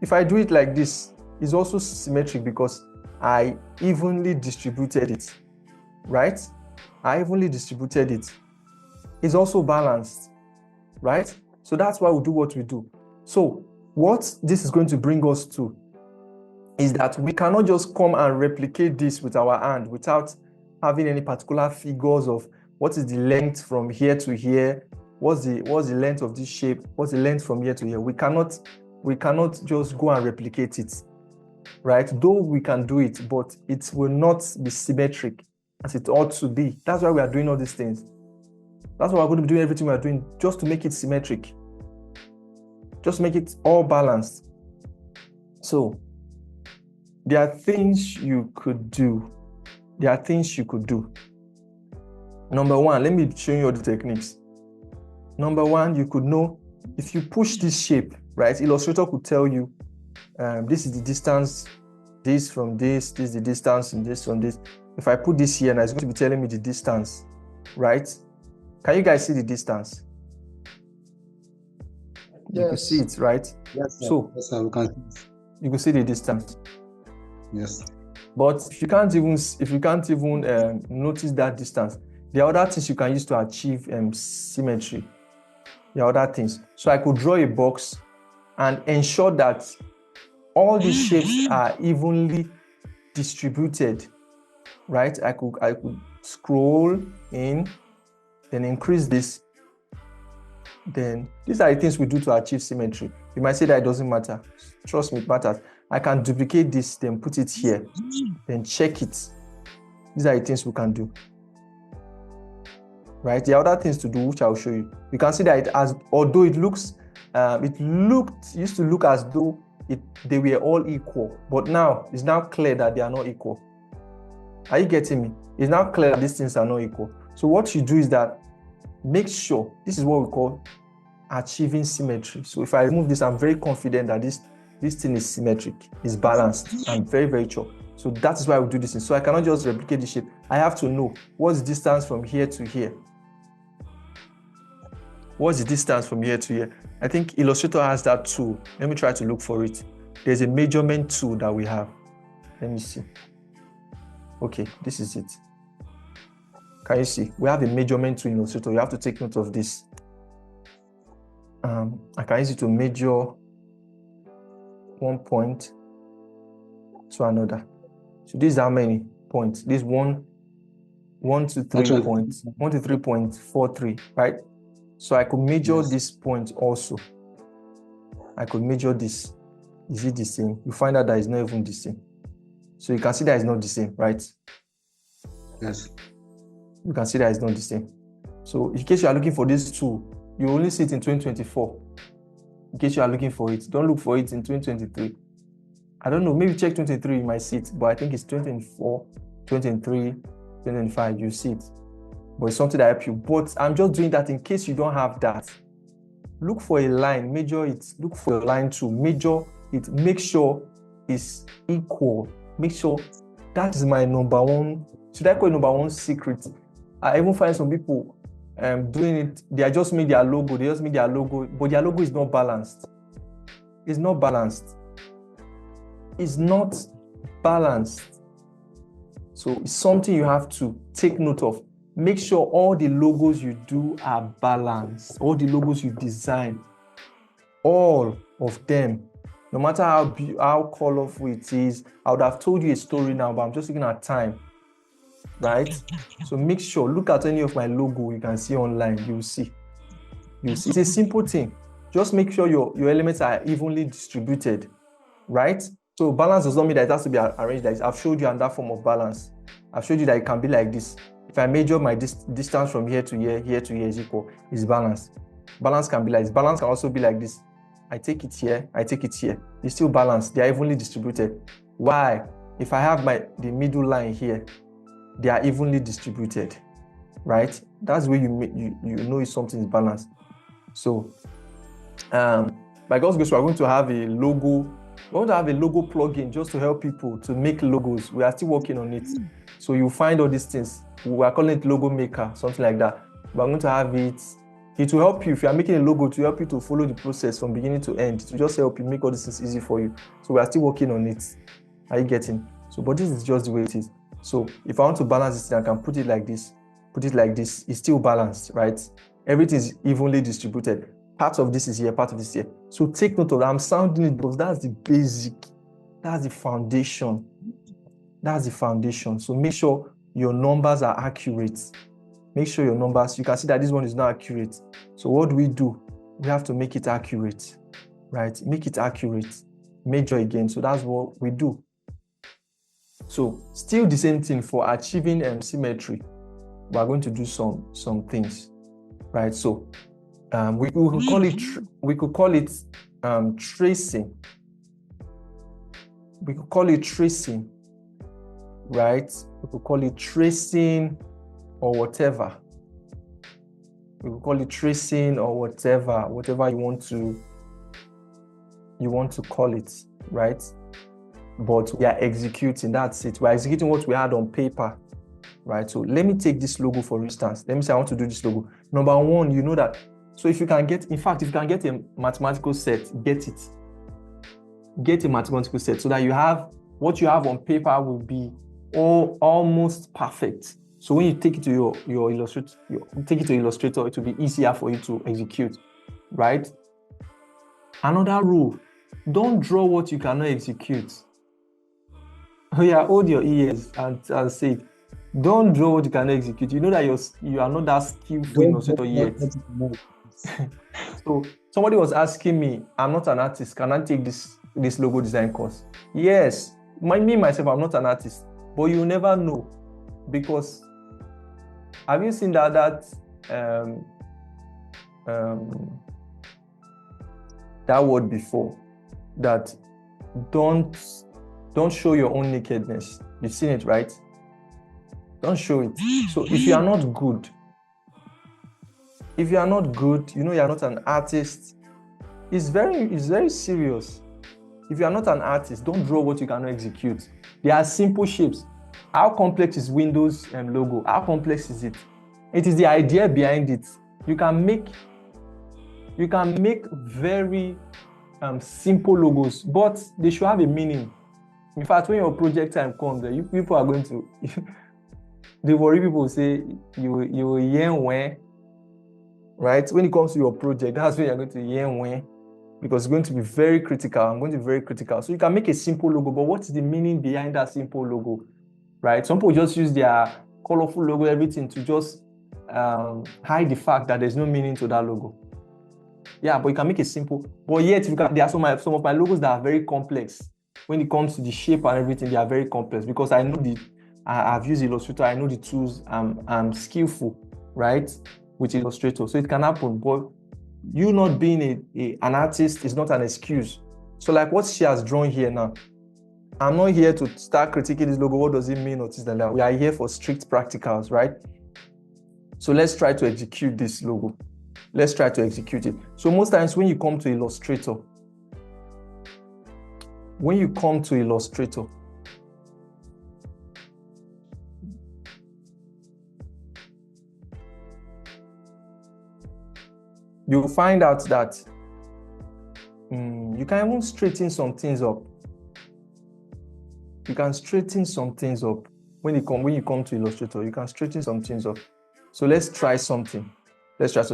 Speaker 1: If I do it like this, it's also symmetric because I evenly distributed it, right? I evenly distributed it. It's also balanced, right? So that's why we do what we do. So what this is going to bring us to is that we cannot just come and replicate this with our hand without having any particular figures of what is the length from here to here, what's the length of this shape, what's the length from here to here. We cannot just go and replicate it, right? Though we can do it, but it will not be symmetric as it ought to be. That's why we are doing all these things. That's why we're going to be doing everything we are doing, just to make it symmetric, just make it all balanced. So there are things you could do. Number one, let me show you all the techniques. Number one, you could know if you push this shape, right? Illustrator could tell you this is the distance, this from this is the distance, and this from this. If I put this here, and it's going to be telling me the distance, right? Can you guys see the distance? You can see it, right?
Speaker 7: Yes, sir.
Speaker 1: So
Speaker 7: Yes, sir. We can see it.
Speaker 1: you can see the distance.
Speaker 7: Yes.
Speaker 1: But if you can't even notice that distance, there are other things you can use to achieve symmetry. There are other things. So I could draw a box and ensure that all the shapes are evenly distributed, right? I could scroll in, then increase this. Then these are the things we do to achieve symmetry. You might say that it doesn't matter. Trust me, it matters. I can duplicate this, then put it here, then check it. These are the things we can do. Right? There are other things to do, which I'll show you. You can see that although it used to look as though they were all equal, but now it's now clear that they are not equal. Are you getting me? It's now clear that these things are not equal. So what you do is that make sure, this is what we call achieving symmetry. So if I remove this, I'm very confident that this thing is symmetric, is balanced. I'm very, very sure. So that is why we do this thing. So I cannot just replicate the shape. I have to know what's the distance from here to here. What's the distance from here to here? I think Illustrator has that tool. Let me try to look for it. There's a measurement tool that we have. Let me see. Okay, this is it. Can you see? We have a measurement tool in Illustrator. You have to take note of this. I can use it to measure one point to another. So this is how many points? This 1 to 3 points. 1 to 3.43, right? So I could measure this point also. I could measure this. Is it the same? You find out that it's not even the same. So you can see that it's not the same, right?
Speaker 7: Yes.
Speaker 1: You can see that it's not the same. So in case you are looking for this tool, you only see it in 2024. In case you are looking for it, don't look for it in 2023. I don't know, maybe check 2023, you might see it, but I think it's 2024, 2023, 2025, you see it. But it's something that helps you. But I'm just doing that in case you don't have that. Look for a line, measure it. Look for a line to measure it. Make sure it's equal. Make sure that is my number one. Should I call it number one secret? I even find some people doing it. They just make their logo. They just make their logo, but their logo is not balanced. It's not balanced. It's not balanced. So it's something you have to take note of. Make sure all the logos you do are balanced. All the logos you design, all of them, no matter how colorful it is. I would have told you a story now, but I'm just looking at time, right? So make sure, look at any of my logo you can see online. You'll see. It's a simple thing. Just make sure your elements are evenly distributed, right? So balance does not mean that it has to be arranged like this. I've showed you another form of balance. I've showed you that it can be like this. If I measure my distance from here to here to here is equal, it's balanced. Balance can be like this. Balance can also be like this. I take it here, I take it here. It's still balanced. They are evenly distributed. Why? If I have the middle line here, they are evenly distributed, right? That's where you know if something is balanced. So, by God's grace, we're going to have a logo. We're going to have a logo plugin just to help people to make logos. We are still working on it. So you find all these things. We are calling it logo maker, something like that. We're going to have it. It will help you if you are making a logo to help you to follow the process from beginning to end. To just help you make all these things easy for you. So we are still working on it. Are you getting? So, but this is just the way it is. So if I want to balance this thing, I can put it like this. Put it like this. It's still balanced, right? Everything is evenly distributed. Part of this is here, part of this here. So take note of that. I'm sounding it because that's the basic. That's the foundation. That's the foundation. So make sure your numbers are accurate. Make sure your numbers, you can see that this one is not accurate. So what do? We have to make it accurate, right? Make it accurate. Measure again. So that's what we do. So still the same thing for achieving symmetry. We are going to do some things, right? So we could call it tracing. We could call it tracing, right? We could call it tracing or whatever. We could call it tracing or whatever you want to call it, right? But we are executing, that's it. We're executing what we had on paper, right? So let me take this logo for instance. Let me say I want to do this logo. Number one, you know that So if you can get, in fact, if you can get a mathematical set, get it. Get a mathematical set so that you have, what you have on paper will be almost perfect. So when you take it to your Illustrator, Illustrator, it will be easier for you to execute, right? Another rule, don't draw what you cannot execute. Oh yeah, hold your ears and say, don't draw what you cannot execute. You know that you are not that skillful in Illustrator yet. So somebody was asking me, I'm not an artist, can I take this logo design course? Yes, me myself, I'm not an artist, but you never know, because have you seen that word before, that don't show your own nakedness? You've seen it, right? Don't show it. So if you are not good, you know you are not an artist, it's very serious. If you are not an artist, don't draw what you cannot execute. They are simple shapes. How complex is Windows logo? How complex is it? It is the idea behind it. You can make very simple logos, but they should have a meaning. In fact, when your project time comes, people are going to the worry people say you will hear when, right? When it comes to your project, that's when you're going to hear when, because it's going to be very critical. I'm going to be very critical. So you can make a simple logo, but what is the meaning behind that simple logo, right? Some people just use their colorful logo, everything, to just hide the fact that there's no meaning to that logo. Yeah, but you can make it simple. But yet, there are some of my logos that are very complex. When it comes to the shape and everything, they are very complex, because I know I've used Illustrator, I know the tools, I'm skillful, right, with Illustrator. So it can happen, but you not being an artist is not an excuse. So like what she has drawn here now, I'm not here to start critiquing this logo. What does it mean or things like that? We are here for strict practicals, right? So let's try to execute this logo. Let's try to execute it. So most times when you come to Illustrator, you'll find out that you can even straighten some things up. You can straighten some things up. When you come to Illustrator, you can straighten some things up. So let's try something.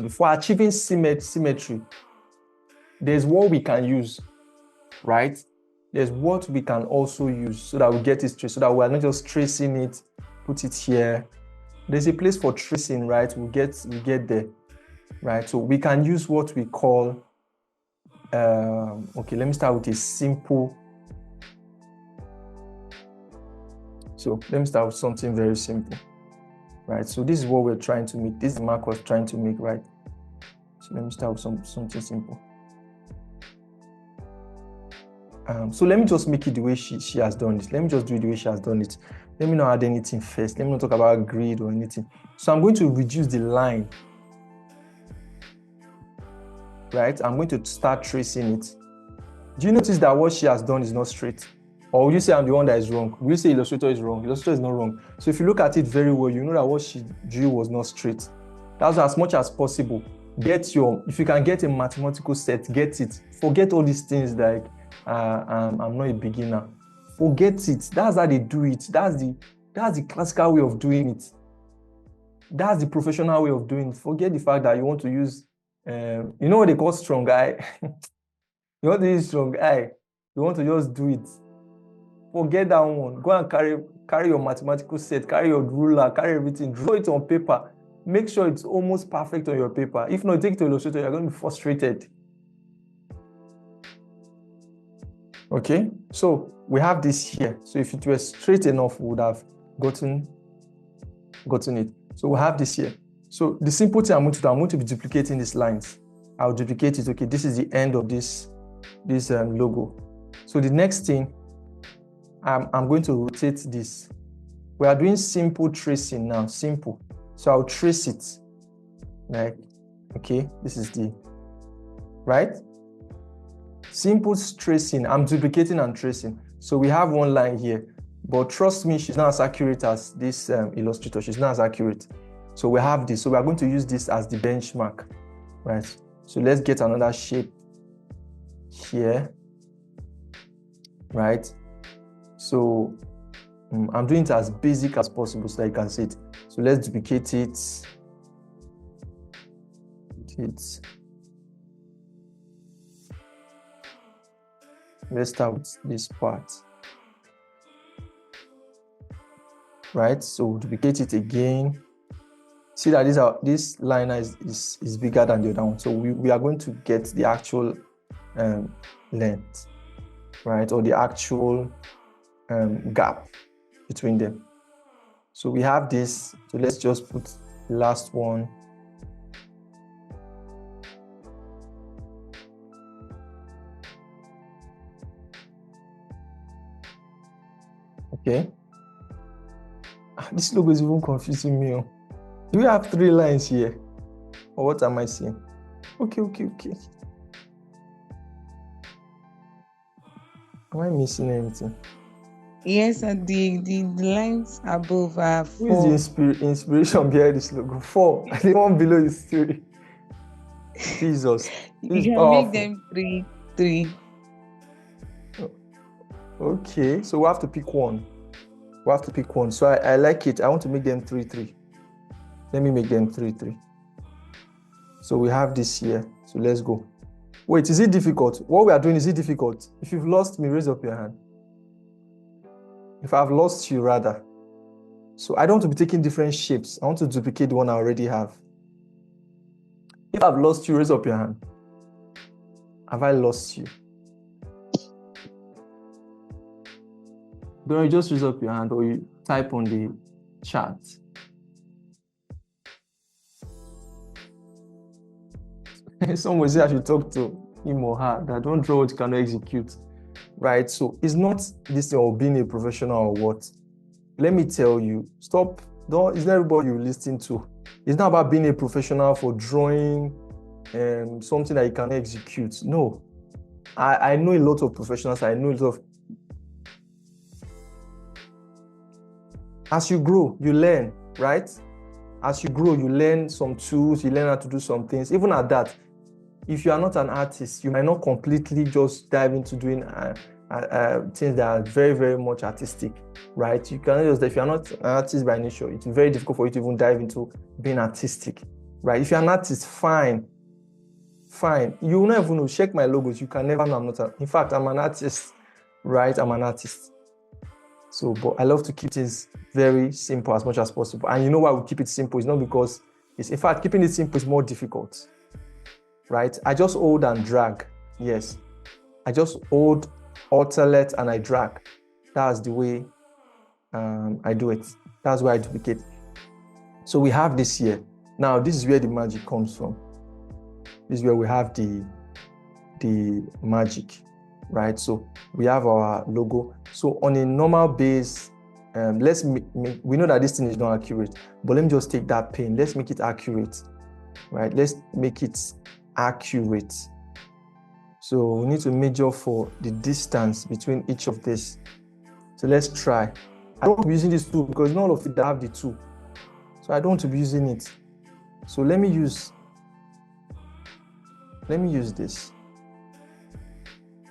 Speaker 1: For achieving symmetry, there's what we can use, right? There's what we can also use so that we get it straight, so that we're not just tracing it, put it here. There's a place for tracing, right? We get there, right? So we can use what we call, okay, let me start with a simple. So let me start with something very simple, right? So this is what we're trying to make. This is the mark we're trying to make, right? So let me start with something simple. So let me just make it the way she has done it. Let me just do it the way she has done it. Let me not add anything first. Let me not talk about grid or anything. So I'm going to reduce the line, right? I'm going to start tracing it. Do you notice that what she has done is not straight? Or would you say I'm the one that is wrong? Will you say Illustrator is wrong? Illustrator is not wrong. So if you look at it very well, you know that what she drew was not straight. That's as much as possible. If you can get a mathematical set, get it. Forget all these things like, I'm not a beginner. Forget it. That's how they do it. That's the classical way of doing it. That's the professional way of doing it. Forget the fact that you want to use, you know what they call strong eye? You want to use strong eye. You want to just do it. Forget that one. Go and carry your mathematical set, carry your ruler, carry everything. Draw it on paper. Make sure it's almost perfect on your paper. If not, take it to Illustrator, you're going to be frustrated. Okay, so we have this here. So if it were straight enough, we would have gotten it. So we have this here. So the simple thing I'm going to be duplicating these lines. I'll duplicate it. Okay, this is the end of this logo. So the next thing, I'm going to rotate this. We are doing simple tracing now, simple. So I'll trace it. Like, okay, this is the, right? Simple tracing, I'm duplicating and tracing. So we have one line here, but trust me, she's not as accurate as this Illustrator. She's not as accurate. So we have this. So we are going to use this as the benchmark. right? So let's get another shape here, right? So I'm doing it as basic as possible so that you can see it. So let's duplicate it. Let's start with this part, right? So duplicate it again. See that this liner is bigger than the other one. So we are going to get the actual length, right? Or the actual gap between them. So we have this. So let's just put the last one. Okay. This logo is even confusing me. Do we have 3 lines here? Or what am I seeing? Okay. Am I missing anything?
Speaker 4: Yes, and the lines above are 4.
Speaker 1: Who is the inspiration behind this logo? 4. The one below is 3. Jesus. This is
Speaker 4: You can
Speaker 1: powerful.
Speaker 4: make them 3.
Speaker 1: Okay, so we have to pick one. So I like it. I want to make them 3. Let me make them 3. So we have this here. So let's go. Wait, is it difficult? What we are doing, is it difficult? If you've lost me, raise up your hand. If I've lost you, rather. So I don't want to be taking different shapes. I want to duplicate the one I already have. If I've lost you, raise up your hand. Have I lost you? Don't you just raise up your hand or you type on the chat. Someone say I should talk to him or her that don't draw what you cannot execute, right? So it's not this thing of being a professional or what. Let me tell you, it's not everybody you listen to. It's not about being a professional for drawing something that you can execute. No. I know a lot of professionals. I know a lot of. As you grow, you learn, right? As you grow, you learn some tools, you learn how to do some things. Even at that, if you are not an artist, you might not completely just dive into doing things that are very, very much artistic, right? You cannot just, if you're not an artist by nature, it's very difficult for you to even dive into being artistic, right? If you're an artist, fine. You will never know. Check my logos. You can never know I'm not. In fact, I'm an artist, right? I'm an artist. So, but I love to keep things very simple as much as possible. And you know why we keep it simple? It's not because in fact, keeping it simple is more difficult, right? I just hold and drag. Yes. I just hold, alternate, and I drag. That's the way I do it. That's why I duplicate. So we have this here. Now, this is where the magic comes from. This is where we have the magic, right? So we have our logo. So on a normal base, we know that this thing is not accurate, but let me just take that pen. Let's make it accurate, right? Let's make it accurate. So we need to measure for the distance between each of this. So let's try. I don't want to be using this tool because none of it have the tool. So I don't want to be using it. So let me use this.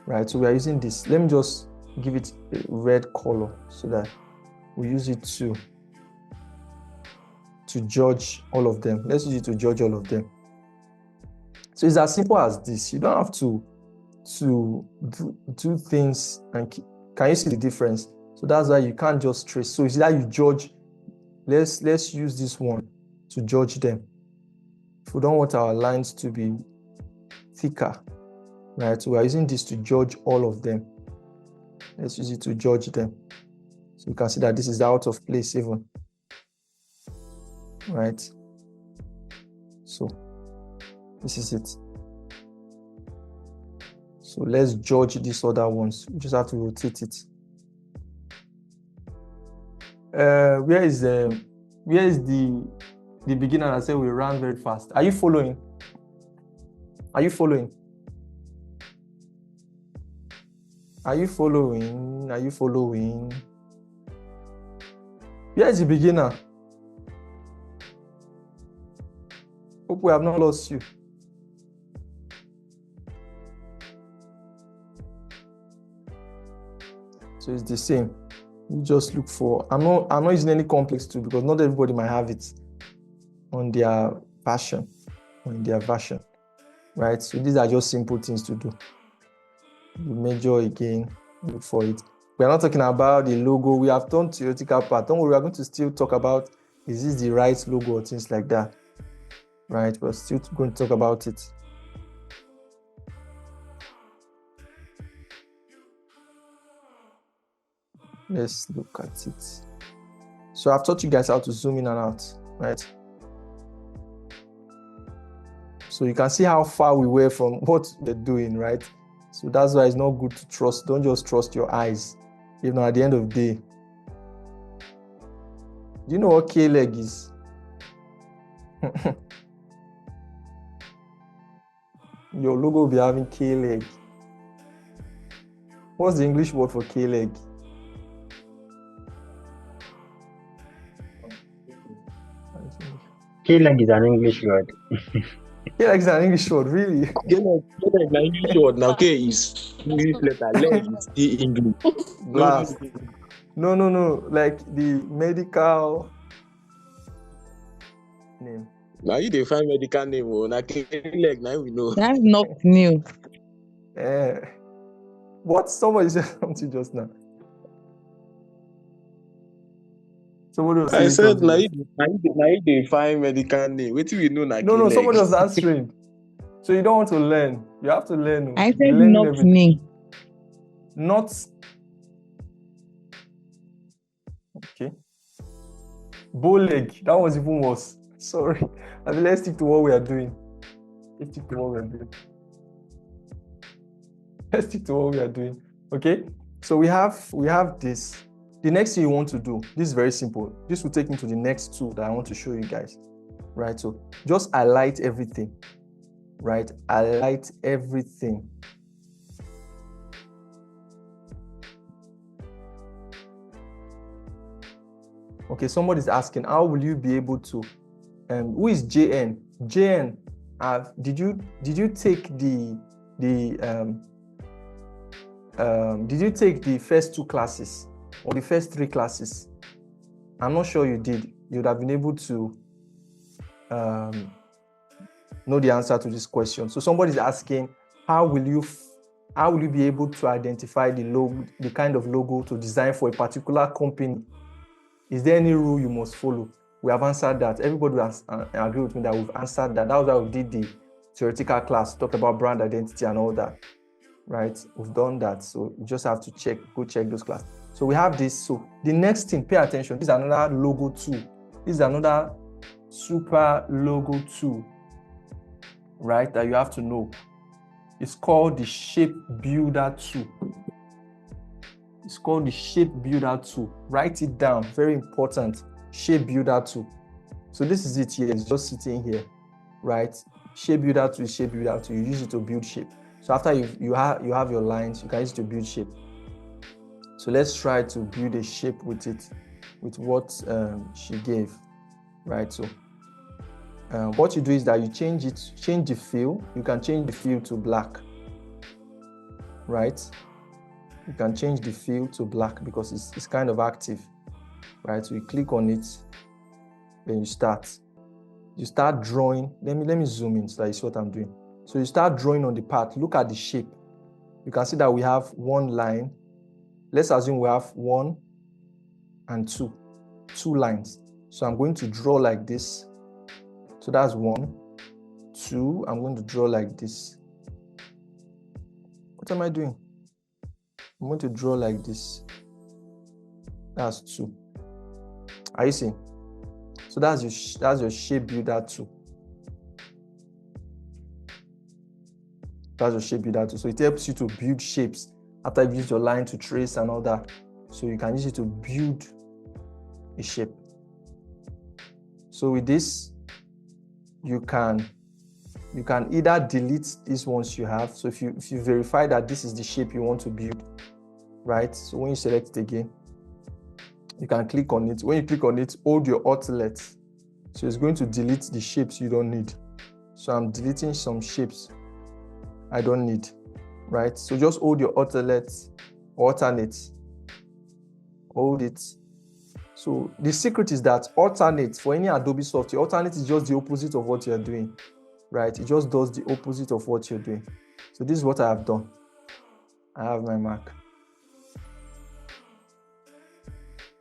Speaker 1: Right, so we are using this. Let me just give it a red color so that we use it to judge all of them. Let's use it to judge all of them. So it's as simple as this. You don't have to do things. And can you see the difference? So that's why you can't just trace. So it's that you judge. Let's use this one to judge them. If we don't want our lines to be thicker, right? So we are using this to judge all of them. Let's use it to judge them. So you can see that this is out of place even, right? So this is it. So let's judge these other ones. You just have to rotate it. Where is the beginner that said we ran very fast? Are you following? Are you following? Are you following? Are you following? Where is the beginner? Hope we have not lost you. So it's the same. You just look for, I'm not using any complex tool because not everybody might have it on their version or in their version, right? So these are just simple things to do. You measure again, look for it. We're not talking about the logo. We have done theoretical part. Don't worry, we're going to still talk about, is this the right logo or things like that, right? We're still going to talk about it. Let's look at it. So I've taught you guys how to zoom in and out, right? So you can see how far we were from what they're doing, right? So that's why it's not good to trust. Don't just trust your eyes. You know, at the end of the day, do you know what K-leg is? Your logo will be having K-leg. What's the English word for K-leg?
Speaker 5: K-leg is an English word.
Speaker 1: K-leg is an English word, really?
Speaker 8: K-leg is an English word. Now, K is English letter. Leg is still English.
Speaker 1: Blast. No. Like the medical name.
Speaker 8: Now you define medical name. Now K-leg, now we know.
Speaker 4: That's not new.
Speaker 1: What? Somebody said something just now. Somebody was saying
Speaker 8: I said,
Speaker 1: something.
Speaker 8: now you define medical name. Wait till we know now.
Speaker 1: No, somebody was answering. So you don't want to learn. You have to learn.
Speaker 4: I said not me.
Speaker 1: Not. Okay. Bow leg. That was even worse. Sorry. I mean, let's stick to what we are doing. Let's stick to what we are doing. Okay. So we have this. The next thing you want to do, this is very simple. This will take me to the next tool that I want to show you guys. Right. So just highlight everything. Right. Highlight everything. Okay, somebody's asking, how will you be able to, who is JN? JN, did you take did you take the first 2 classes or the first 3 classes? I'm not sure you did. You would have been able to know the answer to this question. So somebody's asking, how will you be able to identify the logo, the kind of logo to design for a particular company? Is there any rule you must follow? We have answered that. Everybody has agreed with me that we've answered that. That was why we did the theoretical class, talk about brand identity and all that, right? We've done that. So you just have to go check those classes. So we have this. So the next thing, pay attention. This is another logo tool. This is another super logo tool, right? That you have to know. It's called the Shape Builder tool. It's called the Shape Builder tool. Write it down. Very important. Shape Builder tool. So this is it here. It's just sitting here, right? Shape Builder tool is Shape Builder tool. You use it to build shape. So after you have your lines, you can use it to build shape. So let's try to build a shape with it, with what she gave, right? So what you do is that you change the fill. You can change the fill to black, right? You can change the fill to black because it's kind of active, right? So you click on it, then you start drawing. Let me zoom in so that you see what I'm doing. So you start drawing on the part. Look at the shape. You can see that we have 1 line. Let's assume we have 1 and 2 lines. So I'm going to draw like this. So that's 1, 2. I'm going to draw like this. What am I doing? I'm going to draw like this. That's 2. Are you seeing? So that's your Shape Builder tool. That's your Shape Builder tool. So it helps you to build shapes after you've used your line to trace and all that. So you can use it to build a shape. So with this, you can either delete these ones you have. So if you verify that this is the shape you want to build, right? So when you select it again, you can click on it. When you click on it, hold your Alt. So it's going to delete the shapes you don't need. So I'm deleting some shapes I don't need, right? So just hold your alternate, hold it. So the secret is that alternate for any Adobe software, alternate is just the opposite of what you're doing, right? It just does the opposite of what you're doing. So this is what I have done. I have my mark.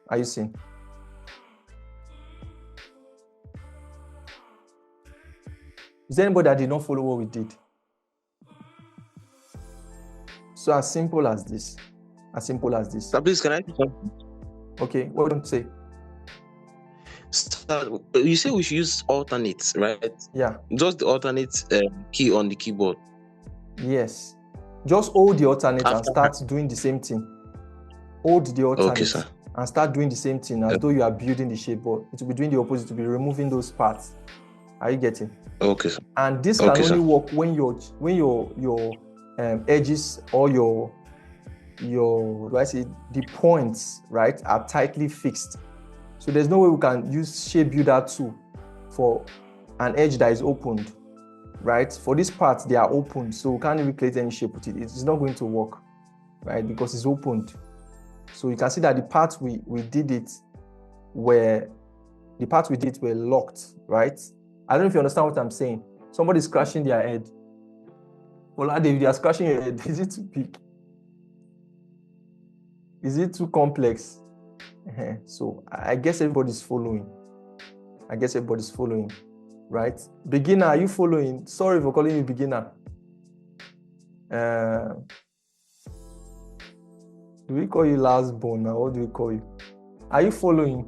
Speaker 1: Are you seeing? Is there anybody that did not follow what we did? So as simple as this. As simple as this.
Speaker 8: Sir, please, can I do something?
Speaker 1: Okay, what don't say?
Speaker 8: Sir, you say we should use alternates, right?
Speaker 1: Yeah.
Speaker 8: Just the alternate key on the keyboard.
Speaker 1: Yes. Just hold the alternate and
Speaker 8: After
Speaker 1: start doing the same thing. Hold the alternate
Speaker 8: Okay, sir.
Speaker 1: and start doing the same thing as though you are building the shape, but it will be doing the opposite, to be removing those parts. Are you getting?
Speaker 8: Okay, sir.
Speaker 1: And this can
Speaker 8: Okay,
Speaker 1: only
Speaker 8: sir.
Speaker 1: work when your edges or your do I say the points, right, are tightly fixed. So there's no way we can use shape builder tool for an edge that is opened, right? For this part, they are opened, so we can't recreate any shape with it. It's not going to work, right? Because it's opened. So you can see that the parts we did were locked, right? I don't know if you understand what I'm saying. Somebody's scratching their head. Well, David, you are scratching your head. Is it too big? Is it too complex? So I guess everybody's following. Right? Beginner, are you following? Sorry for calling you beginner. Do we call you last born or what do we call you? Are you following?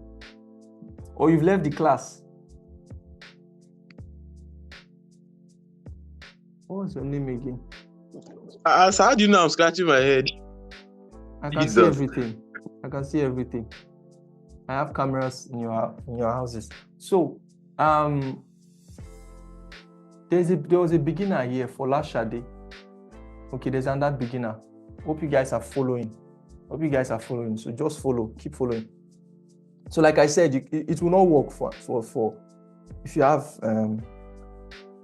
Speaker 1: Or you've left the class? What's your name again?
Speaker 8: So how do you know I'm scratching my head?
Speaker 1: I can see everything. I have cameras in your houses. So there was a beginner here for last Saturday. Okay, there's another beginner. Hope you guys are following. So just follow, keep following. So like I said, it will not work for if you have an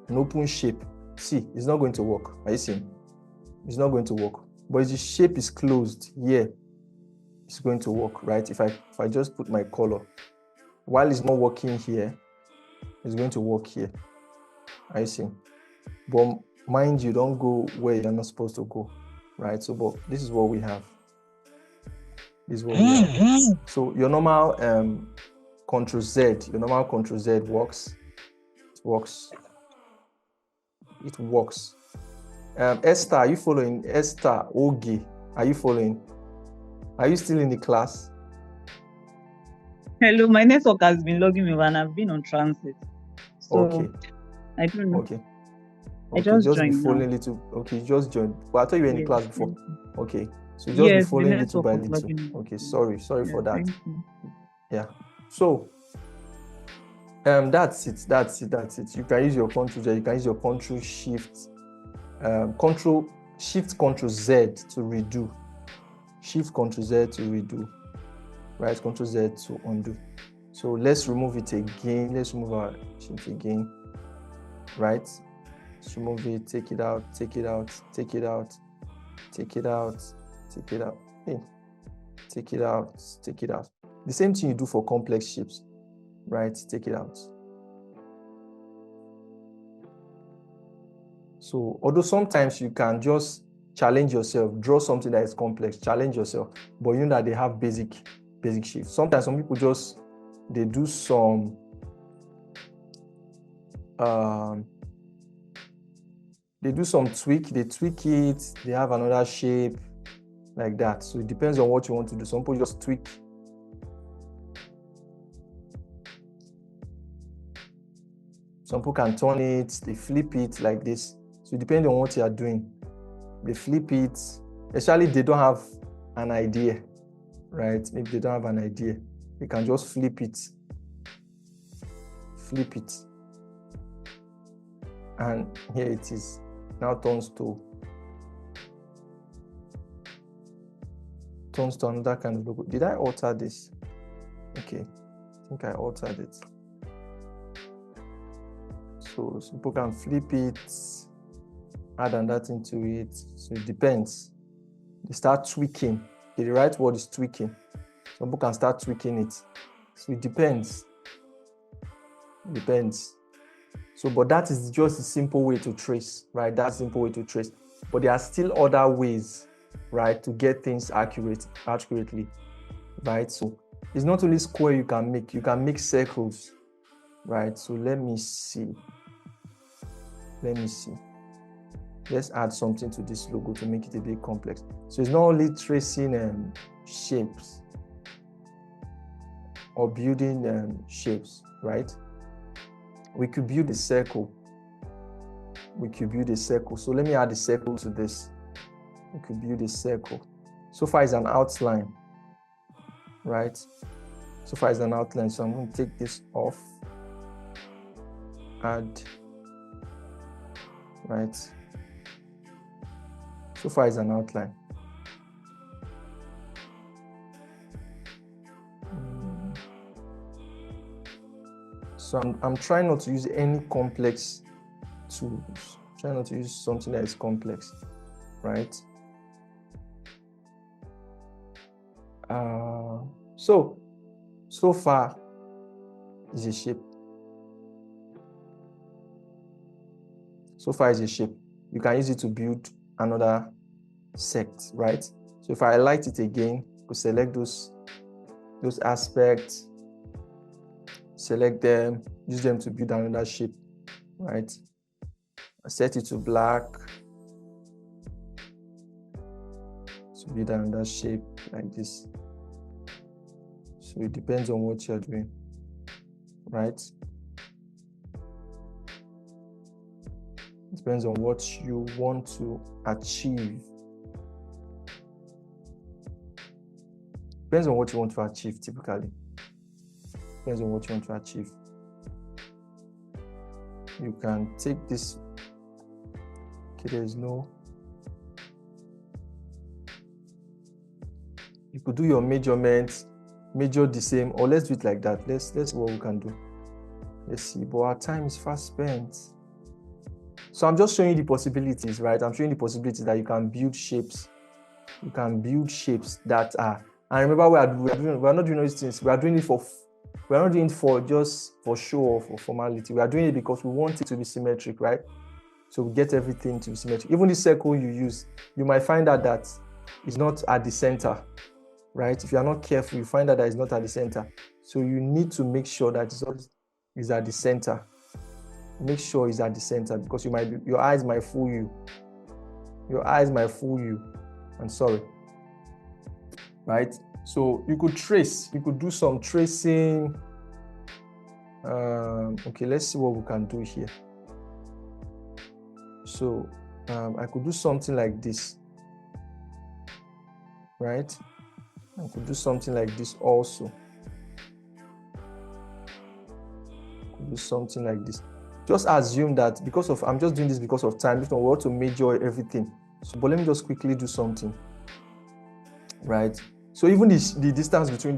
Speaker 1: open shape. See, it's not going to work. Are you seeing? It's not going to work. But if the shape is closed here, it's going to work, right? If I just put my color, while it's not working here, it's going to work here. Are you seeing? But mind you, don't go where you're not supposed to go, right? So, but this is what we have. So your normal Control Z works. It works. Esther, are you following? Esther Ogi, are you following? Are you still in the class?
Speaker 2: Hello, my network has been logging me and I've been on transit. So
Speaker 1: Okay.
Speaker 2: I don't know.
Speaker 1: Okay.
Speaker 2: I just
Speaker 1: be
Speaker 2: joined
Speaker 1: following
Speaker 2: now.
Speaker 1: little. Okay, you just joined. But I thought you were in the
Speaker 2: Yes,
Speaker 1: class before.
Speaker 2: thank
Speaker 1: Okay. So just
Speaker 2: Yes,
Speaker 1: be
Speaker 2: the
Speaker 1: following little
Speaker 2: network
Speaker 1: by
Speaker 2: was
Speaker 1: little.
Speaker 2: logging me.
Speaker 1: Okay, sorry for that.
Speaker 2: Thank you.
Speaker 1: Yeah. So that's it. You can use your Control Z, you can use your Control Shift, Control Z to redo. Shift Control Z to redo. Right, Control Z to undo. So let's remove it again. Let's remove our shift again. Right? Let's remove it, take it out. Hey, take it out. Take it out. The same thing you do for complex shapes, right? Take it out. So, although sometimes you can just challenge yourself, draw something that is complex, challenge yourself, but you know that they have basic shapes. Sometimes some people they do some tweak, they tweak it, they have another shape like that. So it depends on what you want to do. Some people just tweak. Some people can turn it, they flip it like this. So depending on what you are doing, they flip it, especially if they don't have an idea, right? Maybe they don't have an idea. They can just flip it. And here it is. Now turns to another kind of logo. Did I alter this? Okay, I think I altered it. So some people can flip it, add that into it. So it depends. They start tweaking. Okay, the right word is tweaking. Some people can start tweaking it. So it depends. It depends. So, but that is just a simple way to trace, right? That's a simple way to trace. But there are still other ways, right, to get things accurately, right? So it's not only square you can make circles, right? So let me see. Let's add something to this logo to make it a bit complex. So it's not only tracing shapes or building shapes, right? We could build a circle. So let me add a circle to this. We could build a circle. So far it's an outline, right? So far it's an outline. So I'm going to take this off. Add, right? So far it's an outline. So I'm trying not to use any complex tools. Trying not to use something that is complex, right? So far is a shape. So far is a shape. You can use it to build another sect, right? So if I highlight it again, we select those aspects, select them, use them to build another shape, right? I set it to black to build another shape like this. So it depends on what you're doing, right? It depends on what you want to achieve. Depends on what you want to achieve, typically. Depends on what you want to achieve. You can take this. Okay, there's no. You could do your measurements, measure the same, or let's do it like that. Let's see what we can do. Let's see, but our time is fast spent. So I'm just showing you the possibilities, right? I'm showing you the possibilities that you can build shapes. You can build shapes that are, and remember we're not doing those things. We're not doing it for just for show or for formality. We are doing it because we want it to be symmetric, right? So we get everything to be symmetric. Even the circle you use, you might find out that it's not at the center, right? If you are not careful, you find out that it's not at the center. So you need to make sure that it's at the center. Make sure it's at the center because your eyes might fool you. I'm sorry. Right? So you could do some tracing. Okay, let's see what we can do here. So I could do something like this, right? I could do something like this also. Could do something like this. Just assume that I'm just doing this because of time. If I want to measure everything. So, but let me just quickly do something, right? So even the distance between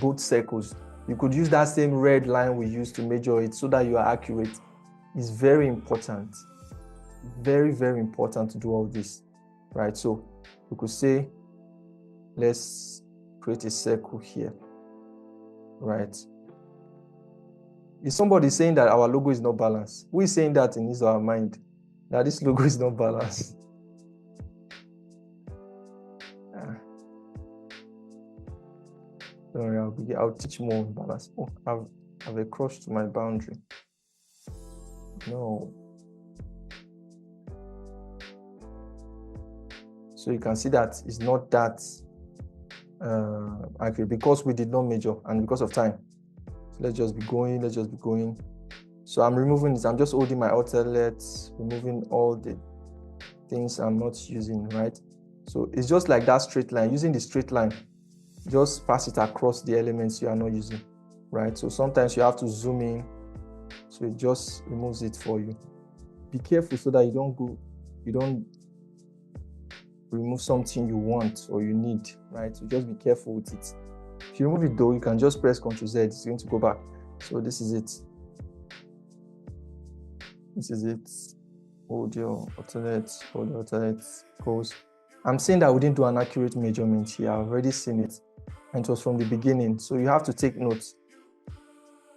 Speaker 1: both circles, you could use that same red line we used to measure it so that you are accurate. It's very important. Very, very important to do all this, right? So we could say, let's create a circle here, right? Is somebody saying that our logo is not balanced? Who is saying that in his or her mind, that this logo is not balanced? Don't worry, I'll teach more on balance. Oh, I've a crush to my boundary. No. So you can see that it's not that accurate because we did not measure and because of time. So let's just be going. So I'm removing this. I'm just holding my alternate, removing all the things I'm not using, right? So it's just like that straight line. Using the straight line, just pass it across the elements you are not using, right? So sometimes you have to zoom in, so it just removes it for you. Be careful so that you don't remove something you want or you need, right? So just be careful with it. If you remove it though, you can just press Ctrl Z, it's going to go back. So this is it. Hold your alternate goes. I'm saying that we didn't do an accurate measurement here. I've already seen it. and it was from the beginning. So you have to take notes.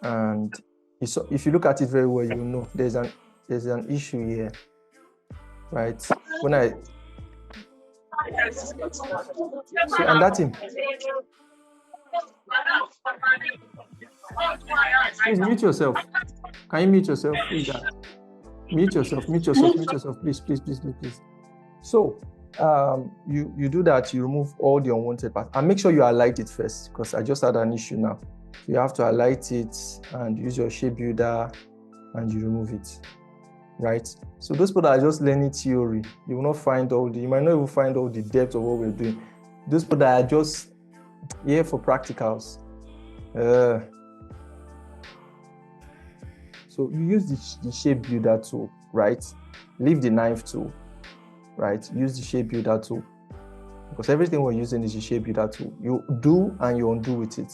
Speaker 1: And if you look at it very well, you know there's an issue here, right? So and that's him. Please mute yourself. Can you mute yourself? Who is that? Mute yourself, please. So you do that, you remove all the unwanted parts, and make sure you highlight it first, because I just had an issue now. You have to highlight it and use your shape builder and you remove it, right? So those people that are just learning theory, you will not find you might not even find all the depth of what we're doing. Those people that are just here for practicals. So you use the shape builder tool, right? Leave the knife tool, right? Use the shape builder tool, because everything we're using is the shape builder tool. You do and you undo with it.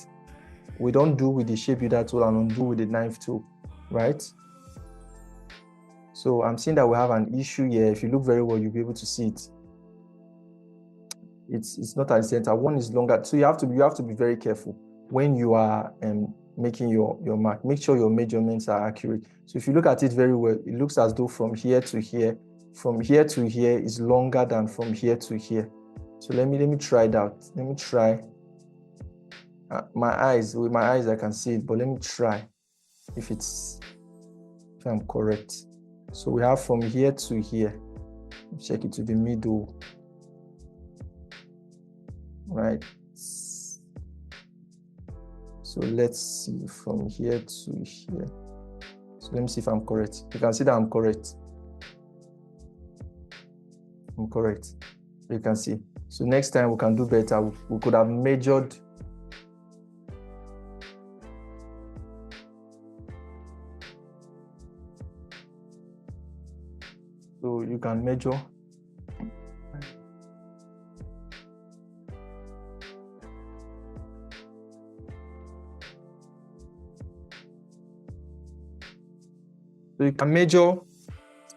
Speaker 1: We don't do with the shape builder tool and undo with the knife tool, right? So I'm seeing that we have an issue here. If you look very well, you'll be able to see it. It's not at the center. One is longer. So you have to be very careful when you are making your mark. Make sure your measurements are accurate. So if you look at it very well, it looks as though from here to here is longer than from here to here. So let me try it out. Let me try. With my eyes I can see it, but let me try if I'm correct. So we have from here to here. Check it to the middle, right? So let's see from here to here. So let me see if I'm correct. You can see that I'm correct. I'm correct. You can see. So next time we can do better. We could have measured. So you can measure. So you can measure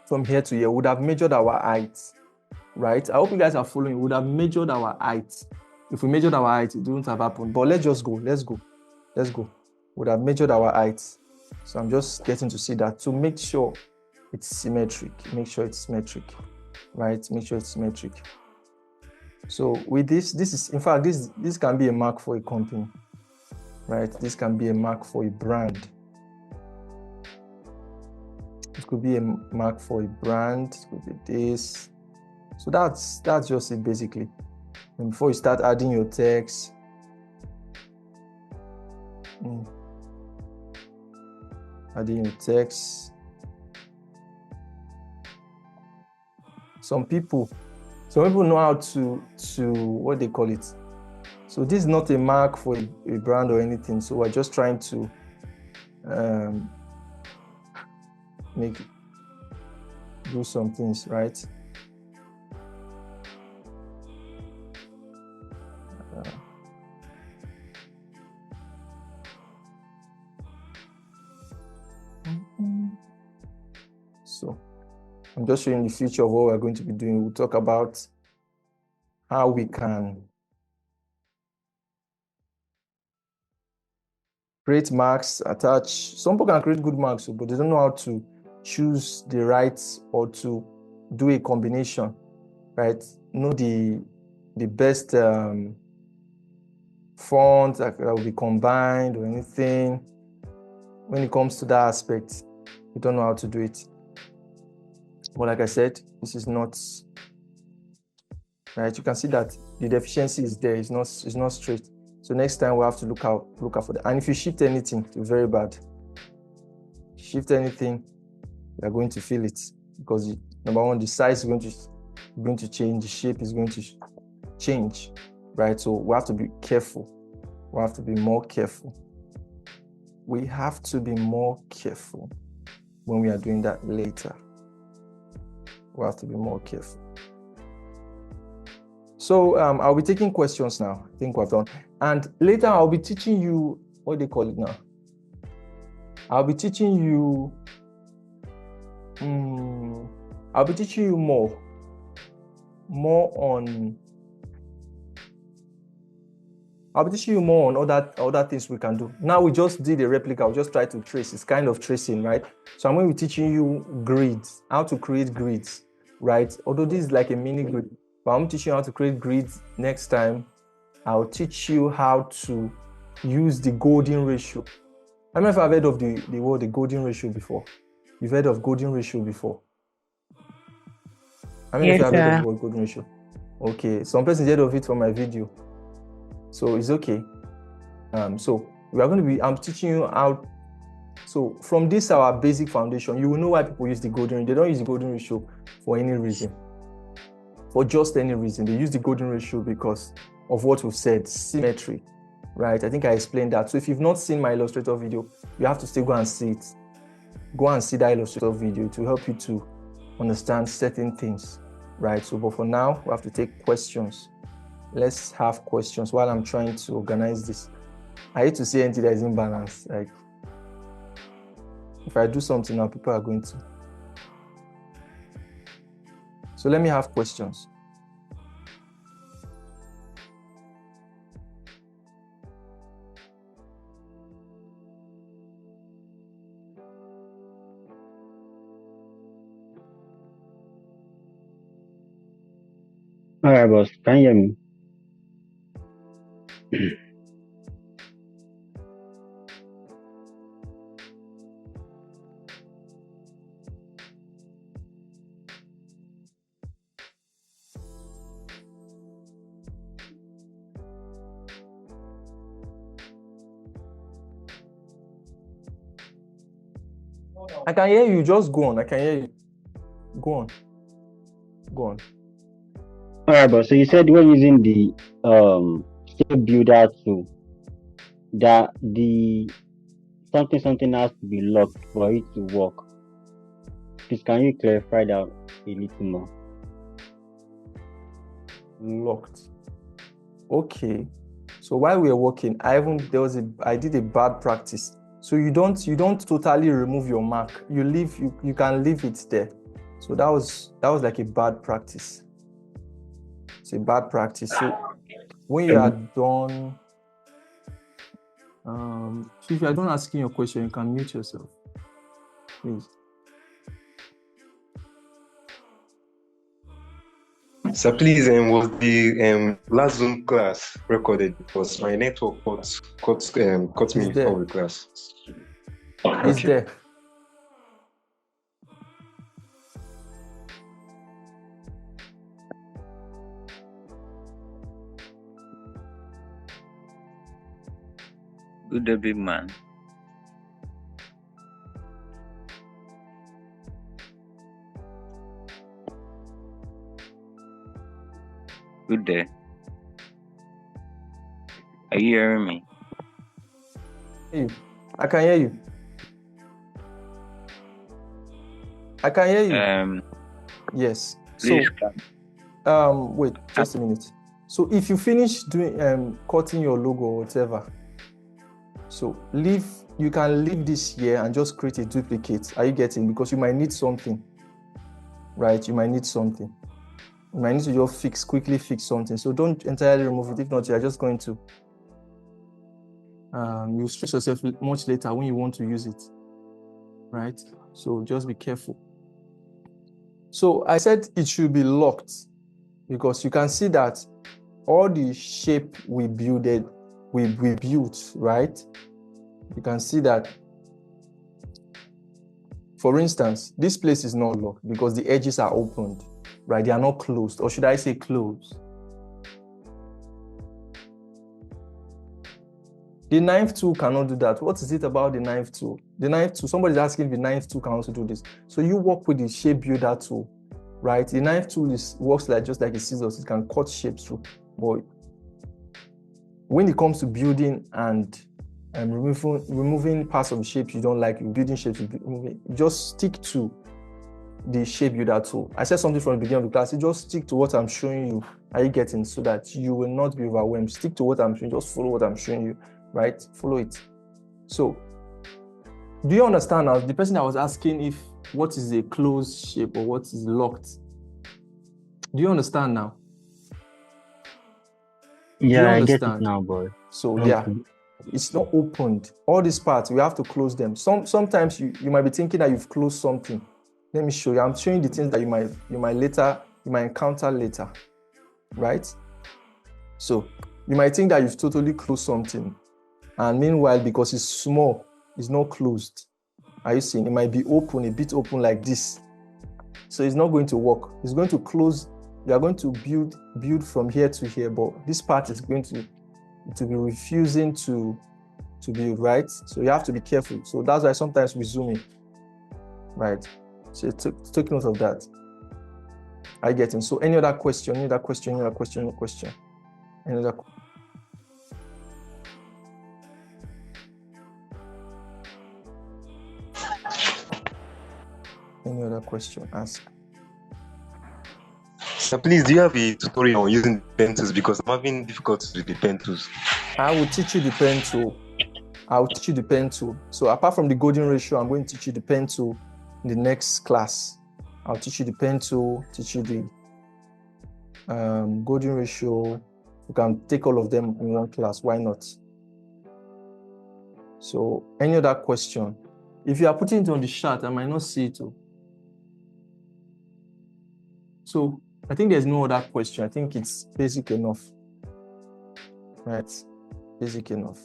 Speaker 1: from here to here. We would have measured our height, right? I hope you guys are following. We would have measured our height. If we measured our height, it wouldn't have happened. But let's just go. Let's go. We would have measured our height. So I'm just getting to see that. To make sure it's symmetric. Make sure it's symmetric, right? Make sure it's symmetric. So with this is, in fact, this can be a mark for a company, right? This can be a mark for a brand. It could be a mark for a brand. It could be this. So that's just it basically. And before you start adding your text, adding your text. Some people know how to what they call it. So this is not a mark for a brand or anything. So we're just trying to do some things, right? So I'm just showing the future of what we're going to be doing. We'll talk about how we can create marks, attach. Some people can create good marks, but they don't know how to choose the right or to do a combination, right? Know the best font that will be combined or anything. When it comes to that aspect, you don't know how to do it. But like I said, this is not right. You can see that the deficiency is there. It's not straight. So next time we have to look out for that. And if you shift anything, it's very bad. Shift anything, you are going to feel it, because number one, the size is going to change, the shape is going to change, right? So we have to be careful. We have to be more careful. We have to be more careful when we are doing that later. We have to be more careful. So I'll be taking questions now. I think we're done. And later I'll be teaching you, what do they call it now? I'll be teaching you more on I'll be teaching you more on other things we can do. Now we just did a replica. We'll just try to trace. It's kind of tracing, right? So I'm going to be teaching you grids, how to create grids, right? Although this is like a mini grid, but I'm teaching you how to create grids next time. I'll teach you how to use the golden ratio. I don't know if I've heard of the word the golden ratio before. You've heard of golden ratio before? I mean, if you have heard of the word golden ratio. Okay, some person heard of it from my video. So it's okay. So we are going to be, I'm teaching you how. So from this, our basic foundation, you will know why people use the golden ratio. They don't use the golden ratio for any reason. For just any reason. They use the golden ratio because of what we've said, symmetry, right? I think I explained that. So if you've not seen my Illustrator video, you have to still go and see it. Go and see that Illustrator video to help you to understand certain things, right? So, but for now, we have to take questions. Let's have questions while I'm trying to organize this. I hate to see anything that is imbalanced. Like, if I do something now, people are going to. So let me have questions.
Speaker 5: All right, boss. Can you hear me?
Speaker 1: I can hear you. Just go on. I can hear you. Go on. Go on.
Speaker 5: All right, boss. So you said we're using the shape builder tool, that the something has to be locked for it to work. Please, can you clarify that a little more?
Speaker 1: Locked. Okay. So while we were working, I did a bad practice. So you don't totally remove your mark. You can leave it there. So that was like a bad practice. It's a bad practice. So when you are done, so if you are done asking your question, you can mute yourself, please.
Speaker 9: So please, was the last Zoom class recorded? Because my network cut me before the class.
Speaker 1: It's there.
Speaker 10: Good day, big man. Good day. Are you hearing me?
Speaker 1: I can hear you. I can hear you. Yes.
Speaker 10: Please.
Speaker 1: So, wait, just a minute. So if you finish doing cutting your logo or whatever, so you can leave this here and just create a duplicate. Are you getting? Because you might need something, right? You might need something. You might need to just quickly fix something. So don't entirely remove it. If not, you are just going to you stress yourself much later when you want to use it, right? So just be careful. So I said it should be locked because you can see that all the shape we built, right? You can see that, for instance, this place is not locked because the edges are opened, right? They are not closed, or should I say closed? The knife tool cannot do that. What is it about the knife tool? The knife tool, somebody's asking if the knife tool can also do this. So you work with the shape builder tool, right? The knife tool works just like a scissors. It can cut shapes through. But when it comes to building and removing parts of the shapes you don't like, building shapes, just stick to the shape builder tool. I said something from the beginning of the class. You just stick to what I'm showing you. Are you getting? So that you will not be overwhelmed. Stick to what I'm showing. Just follow what I'm showing you. Right? Follow it. So, do you understand now? The person that was asking what is a closed shape or what is locked. Do you understand now?
Speaker 5: Yeah, I get it now, boy.
Speaker 1: So yeah, it's not opened. All these parts, we have to close them. Sometimes you might be thinking that you've closed something. Let me show you. I'm showing the things that you might encounter later, right? So you might think that you've totally closed something, and meanwhile, because it's small, it's not closed. Are you seeing? It might be open, a bit open like this. So it's not going to work. It's going to close. You are going to build from here to here, but this part is going to be refusing to build, right? So you have to be careful. So that's why sometimes we zoom in, right? So take note of that. I get it. So any other question? Any other question? Any other question? Any question? Any other? Any other question? Ask.
Speaker 9: So please, do you have a tutorial on using the pen tools? Because I'm having difficulties with the pen tools.
Speaker 1: I will teach you the pen tool. I'll teach you the pen tool. So apart from the golden ratio, I'm going to teach you the pen tool in the next class. I'll teach you the pen tool, teach you the golden ratio. You can take all of them in one class. Why not? So any other question? If you are putting it on the chat, I might not see it. So I think there's no other question. I think it's basic enough. Right? Basic enough.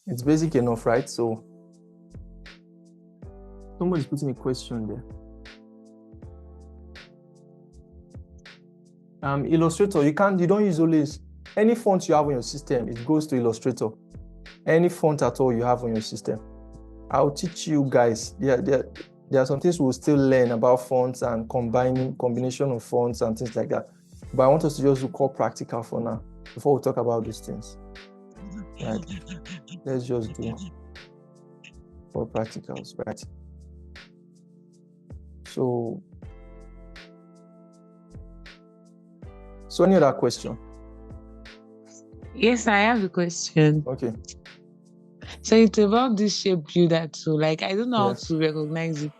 Speaker 1: It's basic enough, right? So somebody's putting a question there. Illustrator, you don't use always any font you have on your system, it goes to Illustrator. Any font at all you have on your system. I'll teach you guys. There are some things we'll still learn about fonts and combination of fonts and things like that. But I want us to just do core practical for now before we talk about these things. Right? Let's just do core practicals, right? So any other question?
Speaker 4: Yes, I have a question.
Speaker 1: Okay.
Speaker 4: So it's about this shape builder too. Like, I don't know
Speaker 1: Yes.
Speaker 4: how to recognize it.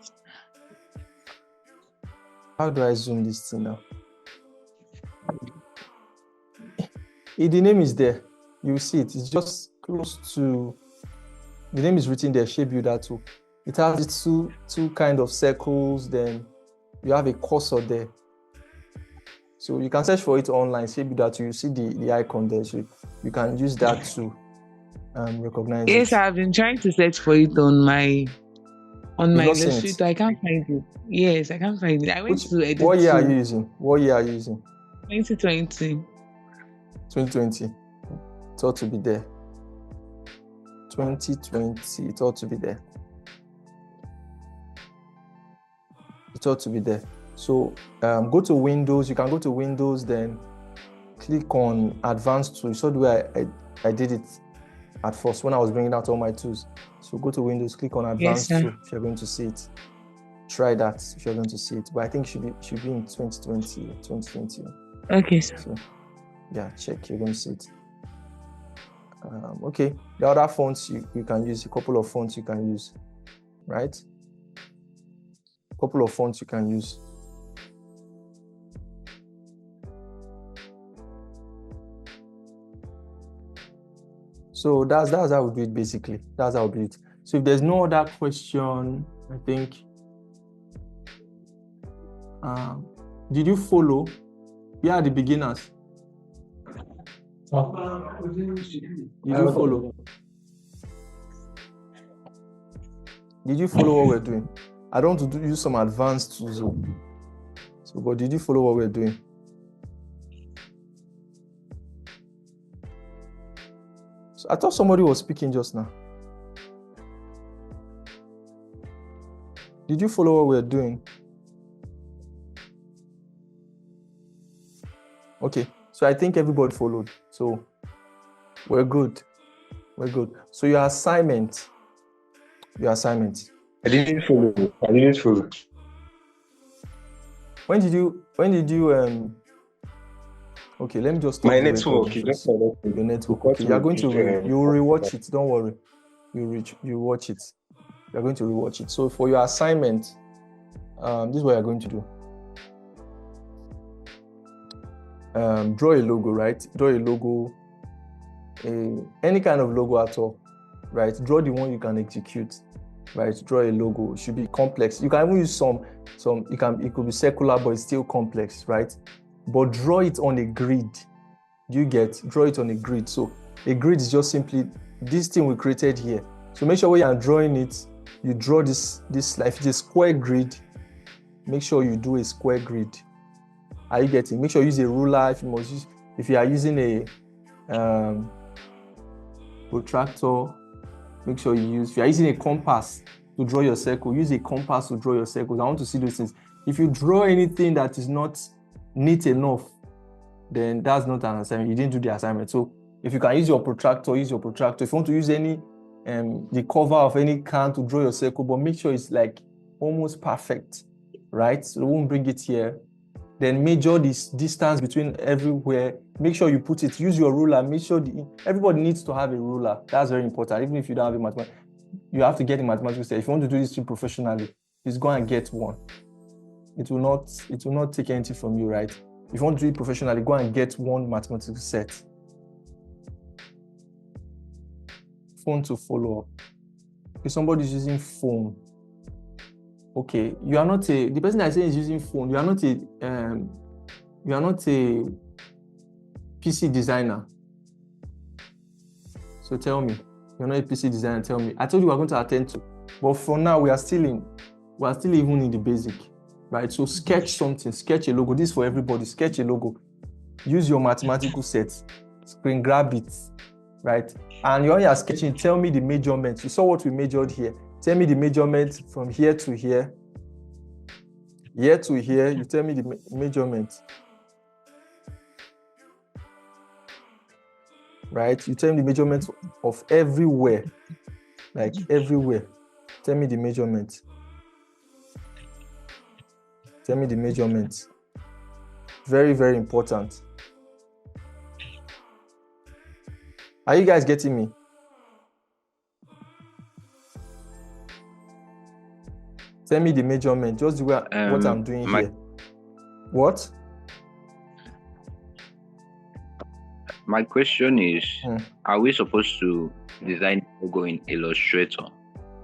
Speaker 1: How do I zoom this thing now? The name is there. You see it. It's just close to. The name is written there. Shape builder tool. It has its two kind of circles. Then you have a cursor there. So you can search for it online. Shape builder tool. You see the icon there. So you can use that to recognize it.
Speaker 4: Yes, I've been trying to search for it on my Illustrator. I can't find it. Yes, I can't find it. I went to edit.
Speaker 1: What year are you using?
Speaker 4: 2020.
Speaker 1: 2020. It ought to be there. 2020. It ought to be there. It ought to be there. So go to Windows. You can go to Windows, then click on Advanced Tools. So the way I did it at first when I was bringing out all my tools. So go to Windows, click on Advanced Tools if you're going to see it. Try that if you're going to see it. But I think it should be in 2020 or 2020.
Speaker 4: Okay, sir.
Speaker 1: So yeah, check. You're going to see it. Okay. The other fonts you can use, a couple of fonts you can use, right? A couple of fonts you can use. So that's how we do it basically. That's how we do it. So if there's no other question, I think. Did you follow? Yeah, the beginners. Did you follow? Did you follow what we're doing? I don't want to use some advanced tools. So, but did you follow what we're doing? So I thought somebody was speaking just now. Did you follow what we're doing? Okay, so I think everybody followed. So we're good. We're good. So your assignment.
Speaker 9: I didn't follow.
Speaker 1: When did you okay, let me just stop
Speaker 9: my
Speaker 1: the
Speaker 9: network.
Speaker 1: Your network. Okay, you are going to you will rewatch it. Don't worry. You watch it. You are going to rewatch it. So for your assignment, this is what you're going to do. draw a logo, right? Draw a logo, any kind of logo at all, right? Draw the one you can execute, right? Draw a logo. It should be complex. You can even use it could be circular, but it's still complex, right? But draw it on a grid. Draw it on a grid. So a grid is just simply this thing we created here. So make sure when you are drawing it, you draw this like if it's a square grid, make sure you do a square grid. Are you getting? Make sure you use a ruler if you are using a protractor, make sure if you are using a compass to draw your circle, use a compass to draw your circles. I want to see those things. If you draw anything that is not neat enough, then that's not an assignment. You didn't do the assignment. So if you can use your protractor, use your protractor. If you want to use the cover of any can to draw your circle, but make sure it's like almost perfect, right? So we won't bring it here. Then measure this distance between everywhere. Make sure you put it, use your ruler. Make sure everybody needs to have a ruler. That's very important. Even if you don't have a mathematics, you have to get a mathematical set. If you want to do this thing professionally, just go and get one. It will not take anything from you, right? If you want to do it professionally, go and get one mathematical set. Phone to follow up. If somebody is using phone, okay, the person that is saying is using phone, you are not a PC designer. So tell me, you're not a PC designer, tell me. I told you we are going to attend to, but for now we are still even in the basic, right? So sketch something, sketch a logo. This is for everybody, sketch a logo. Use your mathematical set, screen grab it, right? And when you are sketching, tell me the measurements. You saw what we measured here. Tell me the measurements from here to here. Here to here, you tell me the measurements. Right? You tell me the measurements of everywhere. Like everywhere. Tell me the measurements. Tell me the measurements. Very, very important. Are you guys getting me? Tell me the measurement, just the way what I'm doing here. What?
Speaker 10: My question is, are we supposed to design logo in Illustrator?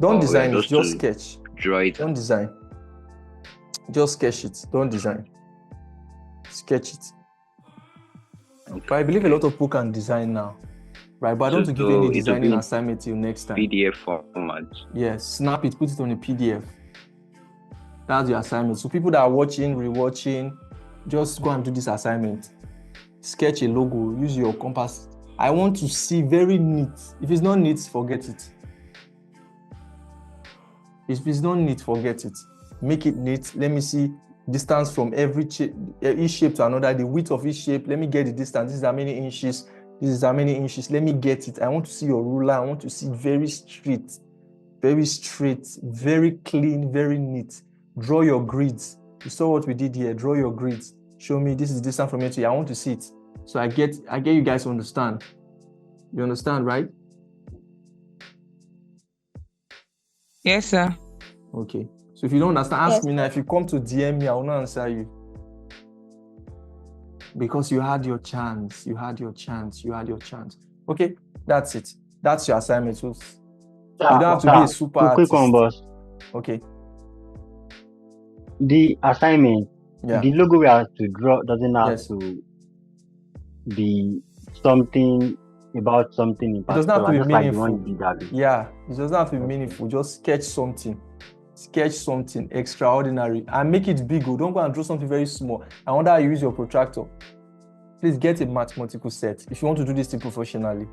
Speaker 1: Don't design it, just sketch.
Speaker 10: Draw it.
Speaker 1: Don't design. Just sketch it. Don't design. Sketch it. Okay. But I believe a lot of people can design now. Right, but I don't want to give any designing assignment till next time.
Speaker 10: PDF format.
Speaker 1: Yes, snap it, put it on a PDF. That's your assignment. So people that are watching, rewatching, just go and do this assignment. Sketch a logo, use your compass. I want to see very neat. If it's not neat, forget it. If it's not neat, forget it. Make it neat. Let me see distance from each shape to another, the width of each shape. Let me get the distance. This is how many inches. This is how many inches. Let me get it. I want to see your ruler. I want to see very straight, very clean, very neat. Draw your grids. You saw what we did here. Draw your grids. Show me this is the distance from here to here. I want to see it. So I get you guys to understand. You understand, right?
Speaker 4: Yes, sir.
Speaker 1: Okay. So if you don't understand, ask me now. If you come to DM me, I will not answer you. Because you had your chance. Okay, that's it. That's your assignment. So you don't have to be a super artist.
Speaker 5: Quick one, boss.
Speaker 1: Okay.
Speaker 5: The assignment, the logo we have to draw doesn't have to be something about something in particular.
Speaker 1: It doesn't have to be meaningful. It doesn't have to be meaningful. Just sketch something. Sketch something extraordinary and make it big. Don't go and draw something very small. I wonder how you use your protractor. Please get a mathematical set. If you want to do this thing professionally,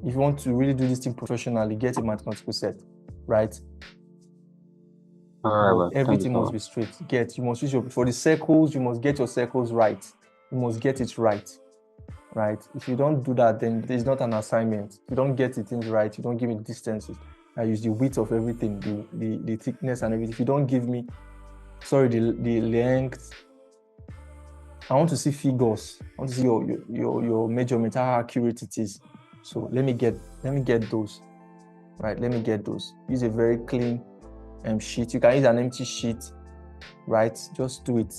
Speaker 1: if you want to really do this thing professionally, get a mathematical set, right? Everything must be straight. You must use for the circles, you must get your circles right. You must get it right. Right? If you don't do that, then it's not an assignment. If you don't get the things right, you don't give me the distances. I use the width of everything, the thickness and everything. If you don't give me, the length, I want to see figures. I want to see your measurement, how accurate it is. So let me get those. Right? Let me get those. Use a very clean sheet. You can use an empty sheet. Right? Just do it.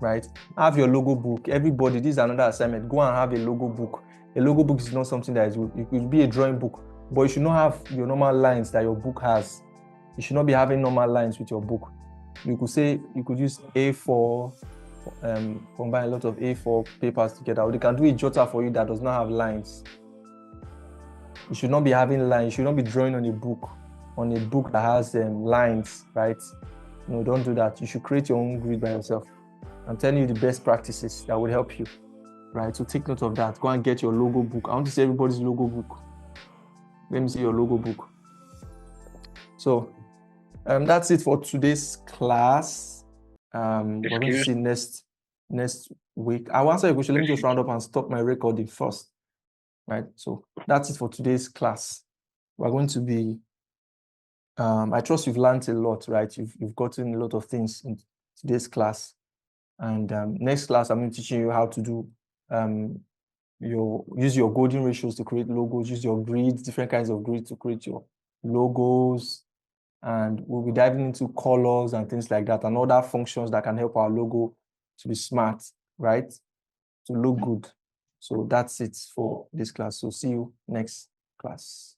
Speaker 1: right? Have your logo book. Everybody, this is another assignment. Go and have a logo book. A logo book is not something that it could be a drawing book, but you should not have your normal lines that your book has. You should not be having normal lines with your book. You could use A4, combine a lot of A4 papers together, or they can do a jotter for you that does not have lines. You should not be having lines. You should not be drawing on a book that has lines, right? No, don't do that. You should create your own grid by yourself. I'm telling you the best practices that would help you, right? So take note of that. Go and get your logo book. I want to see everybody's logo book. Let me see your logo book. So that's it for today's class. We're going to see next week. I'll answer your question. Let me just round up and stop my recording first, right? So that's it for today's class. We're going to be, I trust you've learned a lot, right? You've gotten a lot of things in today's class. And next class, I'm going to teach you how to do use your golden ratios to create logos, use your grids, different kinds of grids to create your logos. And we'll be diving into colors and things like that and other functions that can help our logo to be smart, right? To look good. So that's it for this class. So see you next class.